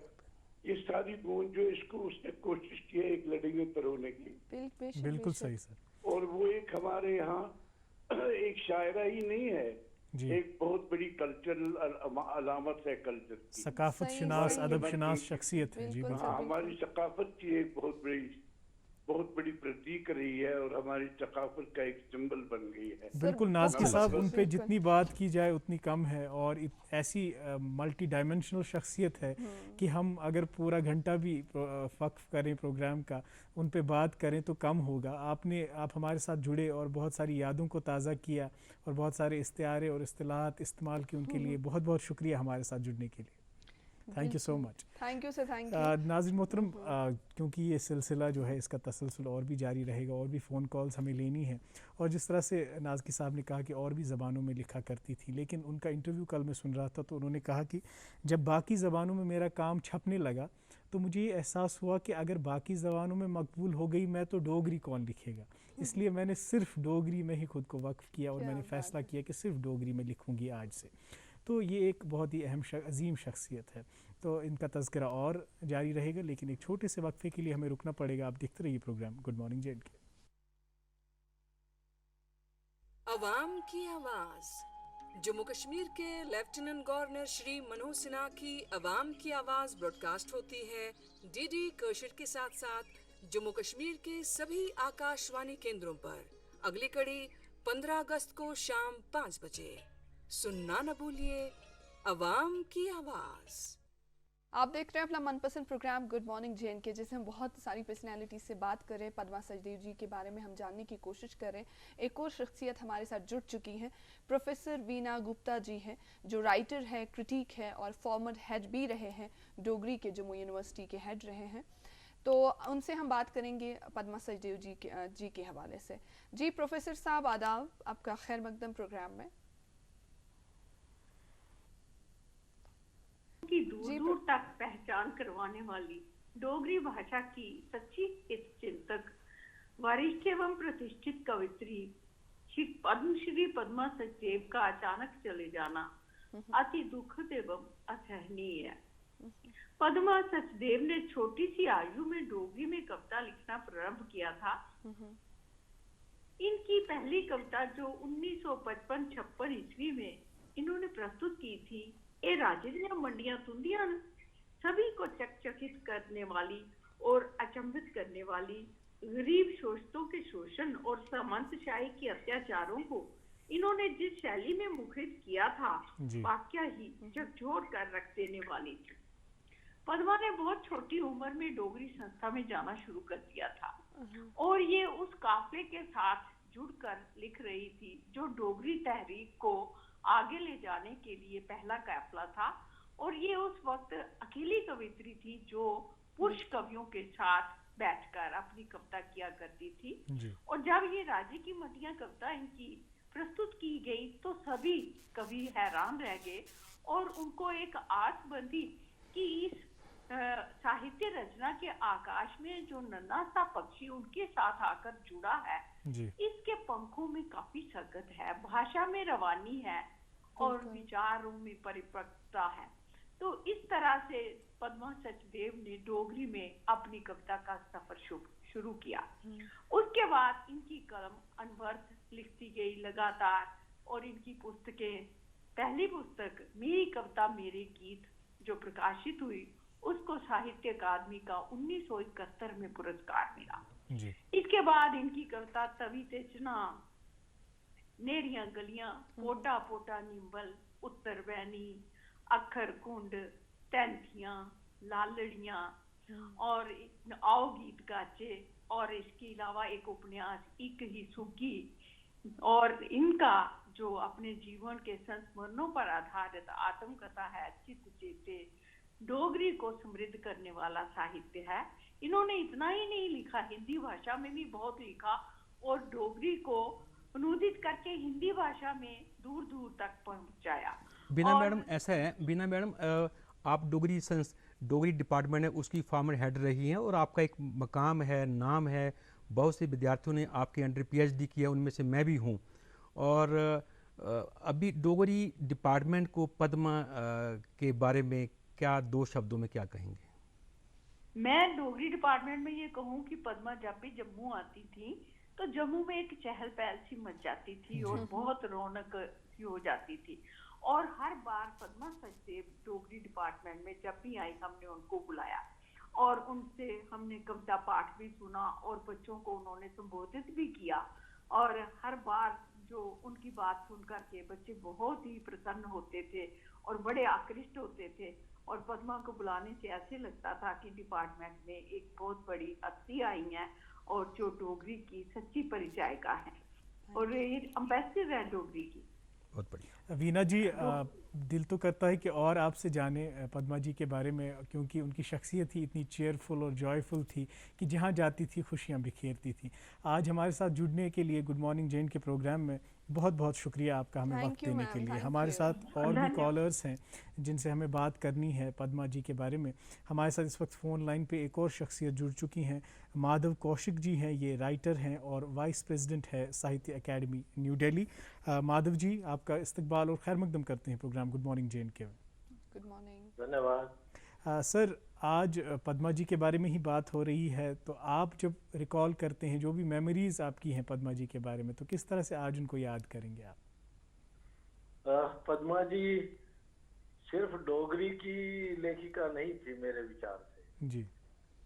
ये सारी गूंज जो इसको उसने कोशिश की है एक लड़ी में पिरोने की। बिल्कुल सही सर। और वो एक हमारे यहाँ एक शायरा ही नहीं है, एक बहुत बड़ी कल्चरल अलामत है, कल्चर की, सकाफत शनास, अदब शनास शख्सियत है जी। हमारी सकाफत की एक बहुत बड़ी प्रतीक रही है, और हमारी सकाफत का एक सिंबल बन गई है। बिल्कुल नाज़की साहब, उन पे जितनी बात की जाए उतनी कम है, और ऐसी मल्टी डायमेंशनल शख्सियत है कि हम अगर पूरा घंटा भी वक्फ करें प्रोग्राम का, उन पे बात करें तो कम होगा। आप हमारे साथ जुड़े और बहुत सारी यादों को ताज़ा किया, और बहुत सारे इस्तिआरे और इस्तिलाहात इस्तेमाल किए, उनके लिए बहुत बहुत शुक्रिया हमारे साथ जुड़ने के लिए। Thank you so much. Thank you sir, thank you. नाज़रीन मोहतरम, क्योंकि ये सिलसिला जो है इसका तसलसल और भी जारी रहेगा, और भी फ़ोन कॉल्स हमें लेनी है। और जिस तरह से नाज़की साहब ने कहा कि और भी ज़बानों में लिखा करती थी, लेकिन उनका इंटरव्यू कल मैं सुन रहा था, तो उन्होंने कहा कि जब बाकी ज़बानों में मेरा काम छपने लगा, तो मुझे ये एहसास हुआ कि अगर बाकी ज़बानों में मकबूल हो गई मैं, तो डोगरी कौन लिखेगा। इसलिए मैंने सिर्फ डोगरी में ही खुद को वक्फ किया, और मैंने फ़ैसला किया कि सिर्फ डोगरी में लिखूँगी आज से। तो ये एक बहुत ही अजीम शख्सियत है। तो इनका तज़किरा और जारी रहेगा, लेकिन एक छोटे से वक्फे के लिए हमें रुकना पड़ेगा। आप देखते रहिए प्रोग्राम गुड मॉर्निंग जे.एंड.के। अवाम की आवाज़, जम्मू कश्मीर के लेफ्टिनेंट गवर्नर श्री मनोज सिन्हा की अवाम की आवाज़ ब्रॉडकास्ट होती है डीडी कशिर के साथ साथ जम्मू कश्मीर के सभी आकाशवाणी केंद्रों पर। अगली कड़ी 15 अगस्त को शाम 5 बजे। सुनना न भूलिए, अवाम की आवाज। आप देख रहे हैं अपना मनपसंद प्रोग्राम गुड मॉर्निंग जे.एन.के, जिसमें हम बहुत सारी पर्सनालिटी से बात कर रहे हैं। पद्मा सचदेव जी के बारे में हम जानने की कोशिश कर रहे हैं। एक और शख्सियत हमारे साथ जुड़ चुकी हैं, प्रोफेसर वीना गुप्ता जी हैं, जो राइटर है, क्रिटिक है और फॉर्मर हेड भी रहे हैं, डोगरी के जम्मू यूनिवर्सिटी के हेड रहे हैं। तो उनसे हम बात करेंगे पद्मा सचदेव जी के हवाले से। जी प्रोफेसर साहब, आदाब, आपका खैर मकदम प्रोग्राम में। की दूर दूर तक पहचान करवाने वाली डोगरी भाषा की सच्ची हितचिंतक, वरिष्ठ एवं प्रतिष्ठित कवित्री श्री पद्मश्री पद्मा सचदेव का अचानक चले जाना अति दुखद एवं असहनीय है। पद्मा सचदेव ने छोटी सी आयु में डोगरी में कविता लिखना प्रारंभ किया था। इनकी पहली कविता जो 1955-56 ईस्वी में इन्होंने प्रस्तुत की थी, ए राजनिया मंडियां तुंदियां, सभी को चकचकित करने वाली और अचंभित करने वाली, गरीब शोषितों के शोषण और सामंतशाही के अत्याचारों को इन्होंने जिस शैली में मुखरित किया था, वाकया ही झकझोर कर रख देने वाली थी। पद्मा ने बहुत छोटी उम्र में डोगरी संस्था में जाना शुरू कर दिया था और ये उस काफले के साथ जुड़कर लिख रही थी जो डोगरी तहरीक को आगे ले जाने के लिए पहला काफिला था। और ये उस वक्त अकेली कवित्री थी जो पुरुष कवियों के साथ बैठकर अपनी कविता किया करती थी। और जब ये राजे की मटिया कविता इनकी प्रस्तुत की गई तो सभी कवि हैरान रह गए और उनको एक आस बंधी कि इस साहित्य रचना के आकाश में जो नन्हा सा पक्षी उनके साथ आकर जुड़ा है, इसके पंखों में काफी सकत है, भाषा में रवानी है और विचारों में परिपक्वता है। तो इस तरह से पद्मा सचदेव ने डोगरी में अपनी कविता का सफर शुरू किया। उसके बाद इनकी कलम अनवर्थ लिखती गई लगातार और इनकी पुस्तकें, पहली पुस्तक मेरी कविता मेरे गीत जो प्रकाशित हुई, उसको साहित्य अकादमी का 1971 में पुरस्कार मिला। इसके बाद इनकी कविता तवी ते चना, नेरियां गलियां, पोटा पोटा नींबल, उत्तर बैनी, अखर कुंड, तैंथियां, लालड़ियां और आओ गीत गाचे, और इसके अलावा एक उपन्यास एक ही सुगी, और इनका जो अपने जीवन के संस्मरणों पर आधारित आत्मकथा है चित चेते, डोगरी को समृद्ध करने वाला साहित्य है। इन्होंने इतना ही नहीं लिखा, हिंदी भाषा में भी बहुत लिखा और डोगरी को अनुदित करके हिंदी भाषा में दूर दूर तक पहुंचाया। बीना मैडम, ऐसा है बीना मैडम, आप डोगरी डिपार्टमेंट है उसकी फॉर्मर हेड रही हैं और आपका एक मकाम है, नाम है, बहुत से विद्यार्थियों ने आपके अंडर PhD किया, उनमें से मैं भी हूँ। और अभी डोगरी डिपार्टमेंट को पद्मा के बारे में क्या, दो शब्दों में क्या कहेंगे? मैं डोगरी डिपार्टमेंट में ये कहूँ कि पद्मा जब भी जम्मू आती थी तो जम्मू में एक चहल पहल सी मच जाती थी और बहुत रौनक सी हो जाती थी। और हर बार पद्मा सचदेव डोगरी डिपार्टमेंट में जब भी आई, हमने उनको बुलाया और उनसे हमने कविता पाठ भी सुना और बच्चों को उन्होंने संबोधित भी किया। और हर बार जो उनकी बात सुन करके बच्चे बहुत ही प्रसन्न होते थे और बड़े आकृष्ट होते थे और पद्मा को बुलाने से ऐसे लगता था कि डिपार्टमेंट में एक बहुत बड़ी हस्ती आई है और जो डोगरी की सच्ची परिचायिका है और ये एम्बेसडर है डोगरी की। बहुत बढ़िया। वीना जी, दिल तो करता है कि और आपसे जाने पद्मा जी के बारे में, क्योंकि उनकी शख्सियत ही इतनी चेयरफुल और जॉयफुल थी कि जहाँ जाती थी खुशियाँ बिखेरती थी। आज हमारे साथ जुड़ने के लिए गुड मॉर्निंग जैन के प्रोग्राम में बहुत बहुत शुक्रिया आपका हमें वक्त देने के लिए। हमारे साथ और भी कॉलर्स हैं जिनसे हमें बात करनी है पद्मा जी के बारे में। हमारे साथ इस वक्त फ़ोन लाइन पे एक और शख्सियत जुड़ चुकी हैं, माधव कौशिक जी हैं। ये राइटर हैं और वाइस प्रेसिडेंट है साहित्य अकेडमी न्यू दिल्ली। माधव जी, आपका इस्तकबाल और खैर मकदम करते हैं प्रोग्राम गुड मॉर्निंग जैन के। Good morning. धन्यवाद। सर, आज पद्मा जी के बारे में ही बात हो रही है, तो आप जब रिकॉल करते हैं जो भी मेमोरीज आपकी हैं पद्मा जी के बारे में, तो किस तरह से आज उनको याद करेंगे आप? पद्मा जी सिर्फ डोगरी की लेखिका नहीं थी मेरे विचार से। जी।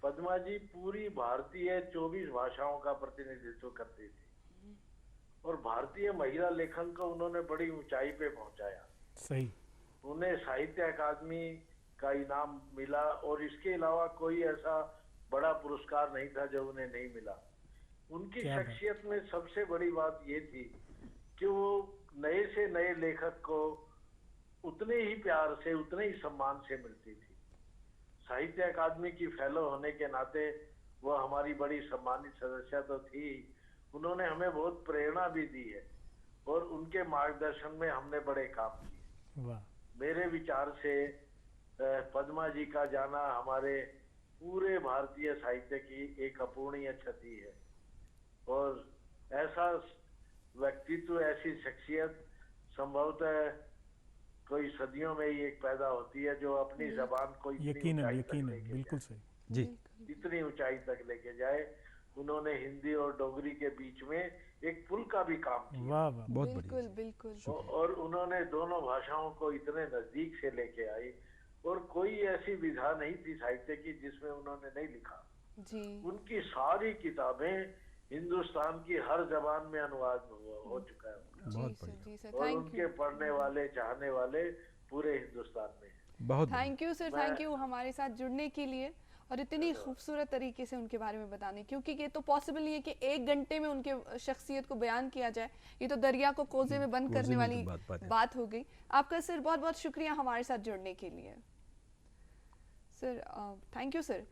पद्मा जी पूरी भारतीय 24 भाषाओं का प्रतिनिधित्व करती थी और भारतीय महिला लेखन को उन्होंने बड़ी ऊंचाई पे पहुंचाया। सही। उन्हें साहित्य अकादमी का इनाम मिला और इसके अलावा कोई ऐसा बड़ा पुरस्कार नहीं था जो उन्हें नहीं मिला। उनकी शख्सियत में सबसे बड़ी बात ये थी कि वो नए से नए लेखक को उतने ही प्यार से, उतने ही सम्मान से मिलती थी। साहित्य अकादमी की फेलो होने के नाते वो हमारी बड़ी सम्मानित सदस्य तो थी, उन्होंने हमें बहुत प्रेरणा भी दी है और उनके मार्गदर्शन में हमने बड़े काम किए। मेरे विचार से पद्मा जी का जाना हमारे पूरे भारतीय साहित्य की एक अपूर्णीय क्षति है और ऐसा व्यक्तित्व, ऐसी शख्सियत संभवतः कोई सदियों में ही एक पैदा होती है जो अपनी जबान को यकीनन बिल्कुल सही जी इतनी ऊंचाई तक लेके जाए। उन्होंने हिंदी और डोगरी के बीच में एक पुल का भी काम किया। वाह वाह, बहुत बिल्कुल बिल्कुल। और उन्होंने दोनों भाषाओं को इतने नजदीक से लेके आई और कोई ऐसी विधा नहीं थी साहित्य की जिसमें उन्होंने नहीं लिखा जी। उनकी सारी किताबें हिंदुस्तान की हर जबान में अनुवाद हो चुका है और उनके पढ़ने वाले, चाहने वाले पूरे हिंदुस्तान में। बहुत thank you sir, thank you हमारे साथ जुड़ने के लिए और इतनी खूबसूरत तरीके से उनके बारे में बताने, क्योंकि ये तो पॉसिबल नहीं है कि 1 घंटे में उनके शख्सियत को बयान किया जाए। ये तो दरिया को कोसे में बंद करने वाली बात हो गई। आपका सर बहुत बहुत शुक्रिया हमारे साथ जुड़ने के लिए sir. Thank you sir.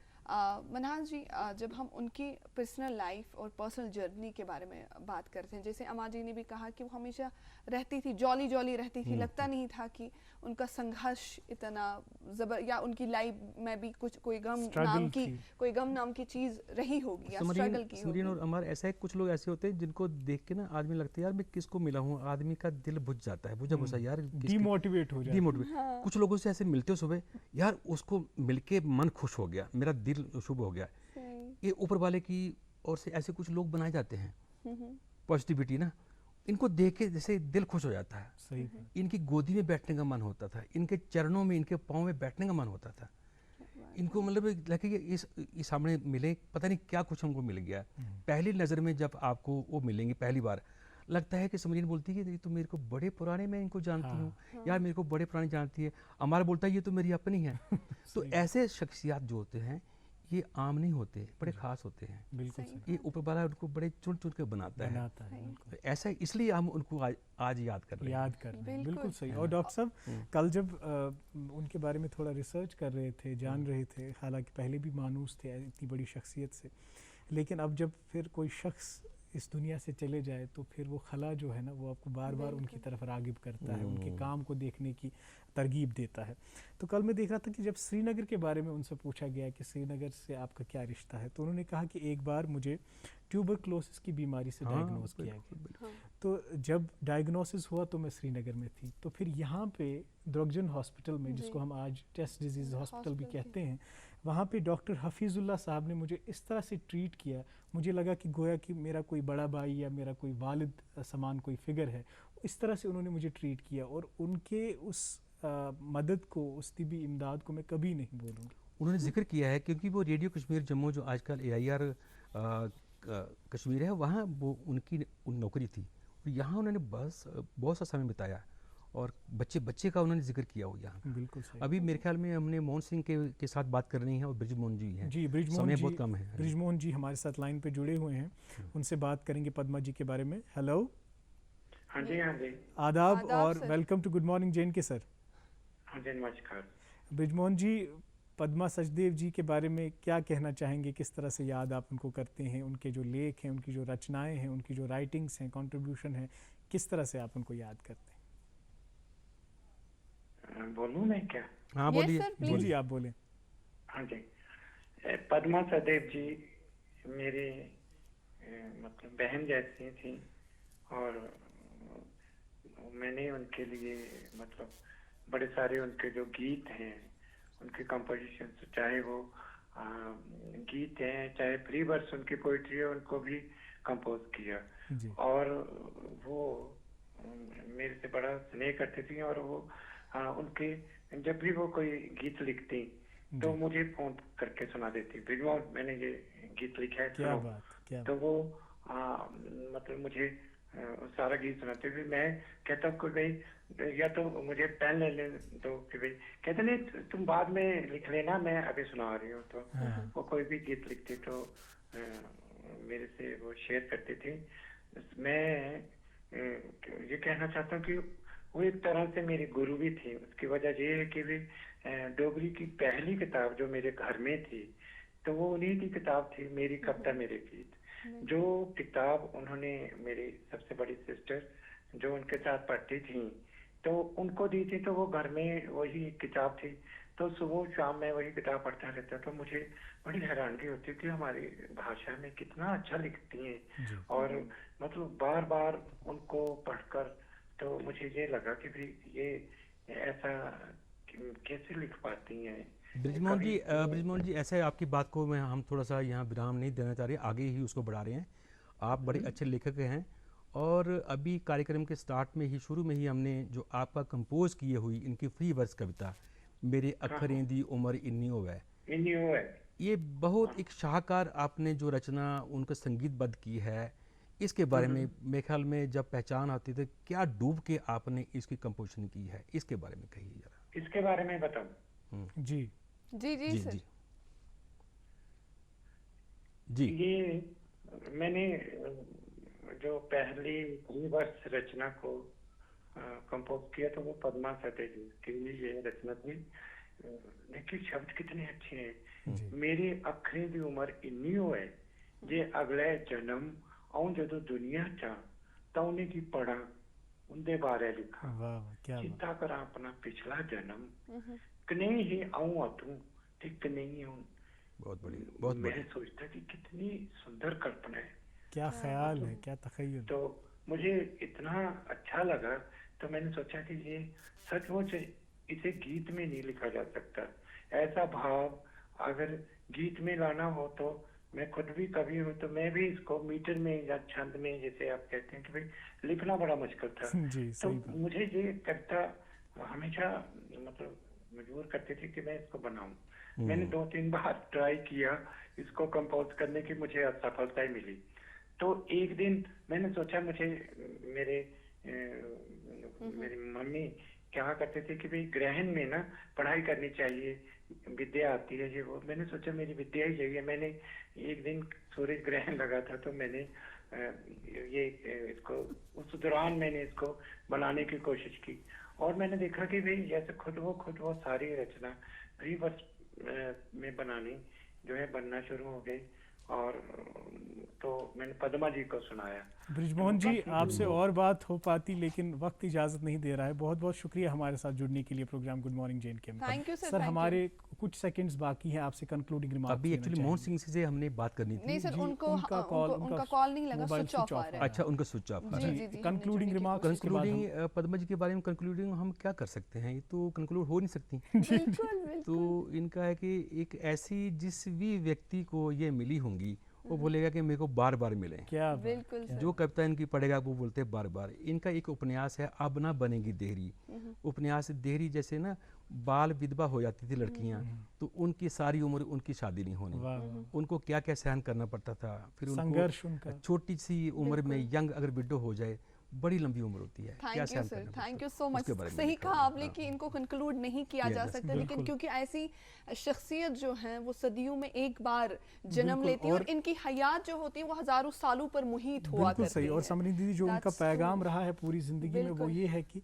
Manhas ji, जब हम उनकी पर्सनल लाइफ और पर्सनल जर्नी के बारे में बात करते हैं, जैसे अम्मा जी ने भी कहा कि वो हमेशा रहती थी, जॉली जॉली रहती थी, लगता नहीं था कि उनका संघर्ष इतना या उनकी लाइफ में भी कुछ कोई गम नाम की चीज रही होगी या स्ट्रगल की होगी। और हमारे ऐसा है, कुछ लोग ऐसे होते हैं जिनको देख के ना आदमी लगता है यार मैं किसको मिला हूँ, आदमी का दिल बुझ जाता है, बुझा बुझा यार, डिमोटिवेट हो जाता है। हाँ। कुछ लोगों से ऐसे मिलते हो सुबह, यार उसको मिलके मन खुश हो गया, मेरा दिल शुभ हो गया। ये ऊपर वाले की ओर से ऐसे कुछ लोग बनाए जाते हैं, पॉजिटिविटी ना, इनको देख के जैसे दिल खुश हो जाता है। सही। इनकी गोदी में बैठने का मन होता था, इनके चरणों में, इनके पाँव में बैठने का मन होता था। इनको मतलब लगे कि इस सामने मिले, पता नहीं क्या कुछ हमको मिल गया। पहली नज़र में जब आपको वो मिलेंगे पहली बार, लगता है कि समझीन बोलती है कि तो मेरे को बड़े पुराने, मैं इनको जानती हूँ, यार मेरे को बड़े पुराने जानती है। हमारा बोलता है ये तो मेरी अपनी है। तो ऐसे शख्सियात जो होते हैं ये आम नहीं होते, बड़े खास होते हैं। बिल्कुल। ये ऊपर वाला उनको बड़े चुन चुन के बनाता है। ऐसा इसलिए हम उनको आज याद कर रहे हैं। बिल्कुल सही। और डॉक्टर साहब कल जब उनके बारे में थोड़ा रिसर्च कर रहे थे, जान रहे थे, हालांकि पहले भी मानूस थे इतनी बड़ी शख्सियत से, लेकिन अब जब फिर कोई शख्स इस दुनिया से चले जाए तो फिर वो खला जो है ना, वो आपको बार बार उनकी तरफ रागिब करता है, उनके काम को देखने की तरगीब देता है। तो कल मैं देख रहा था कि जब श्रीनगर के बारे में उनसे पूछा गया कि श्रीनगर से आपका क्या रिश्ता है, तो उन्होंने कहा कि एक बार मुझे ट्यूबरक्लोसिस की बीमारी से डायग्नोस किया गया। तो जब डायग्नोसिस हुआ तो मैं श्रीनगर में थी। तो फिर यहाँ पे द्रुकजन हॉस्पिटल में, जिसको हम आज टेस्ट डिजीज़ हॉस्पिटल भी कहते हैं, वहाँ पे डॉक्टर हफीज़ुल्लाह साहब ने मुझे इस तरह से ट्रीट किया, मुझे लगा कि गोया कि मेरा कोई बड़ा भाई या मेरा कोई वालिद समान कोई फिगर है। इस तरह से उन्होंने मुझे ट्रीट किया और उनके उस मदद को, उस तिबी इमदाद को मैं कभी नहीं भूलूंगा। उन्होंने जिक्र किया है क्योंकि वो रेडियो कश्मीर जम्मू जो आजकल AIR कश्मीर है, वहाँ वो उनकी नौकरी थी। यहाँ उन्होंने बहुत सा समय बिताया और बच्चे का उन्होंने जिक्र किया हो यहाँ। बिल्कुल सही। अभी मेरे ख्याल में हमने मोहन सिंह के साथ बात करनी है और ब्रिजमोहन जी हैं। जी, समय बहुत कम है। ब्रिजमोहन जी हमारे साथ लाइन पे जुड़े हुए हैं, उनसे बात करेंगे पद्मा जी के बारे में। हेलो। हाँ जी, हाँ जी। आदाब और welcome to good morning JNK sir. हाँ जी, नमस्कार। ब्रिजमोहन जी, पद्मा सचदेव जी के बारे में क्या कहना चाहेंगे, किस तरह से याद आप उनको करते हैं, उनके जो लेख हैं, उनकी जो रचनाएं हैं, उनकी जो राइटिंग्स हैं, कंट्रीब्यूशन है, किस तरह से आप उनको याद करते हैं? बोलूं मैं क्या? हाँ बोलिए। जी आप बोलें। हाँ जी, पद्मा सचदेव जी मेरी मतलब बहन जैसी थी और मैंने उनके लिए मतलब बड़े सारे उनके जो गीत हैं, उनके कंपोजिशन, चाहे वो गीत हैं, चाहे फ्री वर्स उनकी पोइट्री है, उनको भी कंपोज किया। और वो मेरे से बड़ा स्नेह करती थी और वो उनके जब भी वो कोई गीत लिखती तो मुझे फोन करके सुना देती, ब्रिजमोहन मैंने ये गीत लिखा है, क्या बात, क्या तो वो मतलब मुझे सारा गीत सुनाते हुए मैं कहता हूँ कि भाई या तो मुझे पेन ले ले दो, कि भाई कहते नहीं तुम बाद में लिख लेना, मैं अभी सुना रही हूँ। तो वो कोई भी गीत लिखती तो मेरे से वो शेयर करती थी। मैं ये कहना चाहता हूँ कि वो एक तरह से मेरी गुरु भी थी। उसकी वजह ये है कि भी डोगरी की पहली किताब जो मेरे घर में थी तो वो उन्हीं की किताब थी, मेरी कविता मेरे गीत। जो किताब उन्होंने मेरी सबसे बड़ी सिस्टर जो उनके साथ पढ़ती थी तो उनको दी थी, तो वो घर में वही किताब थी, तो सुबह शाम मैं वही किताब पढ़ता रहता। तो मुझे बड़ी हैरानगी होती कि हमारी भाषा में कितना अच्छा लिखती हैं, और मतलब बार बार उनको पढ़कर तो मुझे ये लगा कि भाई ये ऐसा कैसे लिख पाती हैं। ब्रिजमोहन जी ऐसे आपकी बात को हम थोड़ा सा यहाँ विराम नहीं देना चाह रहे, आगे ही उसको बढ़ा रहे हैं। आप बड़े अच्छे लेखक हैं, और अभी कार्यक्रम के स्टार्ट में ही, शुरू में ही हमने जो आपका कंपोज किए हुई इनकी फ्री वर्स कविता मेरे अखरें दी उम्र इन्नी होवे, ये बहुत एक शाहकार आपने जो रचना उनका संगीतबद्ध की है, इसके बारे में मेरे ख्याल में जब पहचान आती थी क्या डूब के आपने इसकी कंपोजिशन की है, इसके बारे में कहिए जरा। इसके बारे में बताओ। जी जी जी सर। जी ये मैंने जो पहली वर्ष रचना को कंपोज किया तो वो पद्मा सटे जी की ये रचना थी। देखिए शब्द कितने अच्छे हैं। मेरी अखरी दी उम्र इन्नी होए जे अगले जन्म आऊं जदों दुनिया चा तां उन्हें की पढ़ा उनके बारे लिखा, चिंता करा अपना पिछला जन्म कने ही आऊं अतू ते कने ही आऊं। बहुत बढ़िया, बहुत बढ़िया। मैं सोचता कि कितनी सुंदर कल्पना है, क्या ख्याल है, क्या तखय्युल। तो मुझे इतना अच्छा लगा तो मैंने सोचा कि ये सचमुच इसे गीत में नहीं लिखा जा सकता। ऐसा भाव अगर गीत में लाना हो तो मैं खुद भी कवि हूँ, तो मैं भी इसको मीटर में या छंद में जैसे आप कहते हैं कि भाई लिखना बड़ा मुश्किल था। तो मुझे ये कविता हमेशा मतलब मजबूर करती थी कि मैं इसको बनाऊं। मैंने 2-3 बार ट्राई किया इसको कंपोज करने की, मुझे असफलता ही मिली। तो एक दिन मैंने सोचा मुझे मेरी मम्मी क्या करते थे कि भाई ग्रहण में ना पढ़ाई करनी चाहिए, विद्या आती है ये वो। मैंने सोचा मेरी विद्या ही चाहिए। मैंने एक दिन सूरज ग्रहण लगा था तो मैंने ये इसको उस दौरान मैंने इसको बनाने की कोशिश की, और मैंने देखा कि भाई जैसे खुद वो सारी रचना फ्री वर्स में बनानी जो है बनना शुरू हो गई, और तो मैंने पद्मा जी को सुनाया। ब्रिजमोहन जी आपसे और बात हो पाती लेकिन वक्त इजाजत नहीं दे रहा है। बहुत बहुत शुक्रिया हमारे साथ जुड़ने के लिए प्रोग्राम गुड मॉर्निंग जैन के में। सर हमारे कुछ सेकंड्स बाकी हैं आपसे कंक्लूडिंग रिमार्क। अभी एक्चुअली मोहन सिंह से हमने बात करनी थी। नहीं सर उनका कॉल नहीं लगा, स्विच ऑफ आ रहा है। अच्छा उनका switch off. Concluding remark, concluding Padma ji के बारे में कंक्लूडिंग हम क्या कर सकते हैं, ये तो कंक्लूड हो नहीं सकती। तो इनका है कि एक ऐसी जिस भी व्यक्ति को ये मिली होंगी वो बोलेगा कि मेरे को बार बार मिले। क्या बिल्कुल जो कविता इनकी पढ़ेगा वो बोलते हैं बार बार। इनका एक उपन्यास है अब ना बनेगी देहरी। उपन्यास देहरी जैसे ना बाल विधवा हो जाती थी लड़कियां, तो उनकी सारी उम्र उनकी शादी नहीं होनी, उनको क्या क्या सहन करना पड़ता था, फिर संघर्ष उनका छोटी सी उम्र में यंग अगर विडो हो जाए बड़ी लंबी उम्र होती है। Thank you sir, thank you so much. सही कहा आपने कि इनको कंक्लूड नहीं किया जा सकता, लेकिन क्योंकि ऐसी शख्सियत जो हैं वो सदियों में एक बार जन्म लेती है और इनकी हयात जो होती है वो हजारों सालों पर मुहित हुआ करती है। सही। और समरीन दीदी जो उनका पैगाम रहा है पूरी जिंदगी में वो ये है कि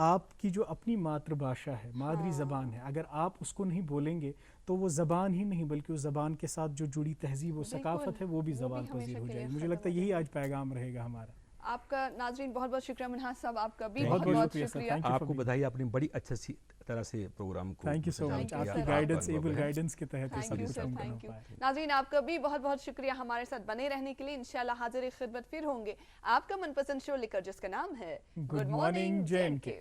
आपकी जो अपनी मातृभाषा है, मादरी ज़बान है, अगर आप उसको नहीं बोलेंगे तो वो ज़बान ही नहीं बल्कि उस ज़बान के साथ जो जुड़ी तहजीब और सकाफत है वो भी ज़बान पजीर हो जाएगी। मुझे लगता है यही आज पैगाम रहेगा हमारा। आपका नाजरीन बहुत बहुत शुक्रिया। मिन्हाज साहब आपका भी बहुत बहुत शुक्रिया। आपको बधाई, आपने बड़ी अच्छी सी तरह से प्रोग्राम को। थैंक यू सो मच, आपकी गाइडेंस, एबल गाइडेंस के तहत thank you sir, thank you. नाजरीन आपका भी बहुत बहुत शुक्रिया हमारे साथ बने रहने के लिए। इंशाल्लाह हाजिर खिदमत फिर होंगे आपका मनपसंद शो लेकर जिसका नाम है गुड मॉर्निंग JNK।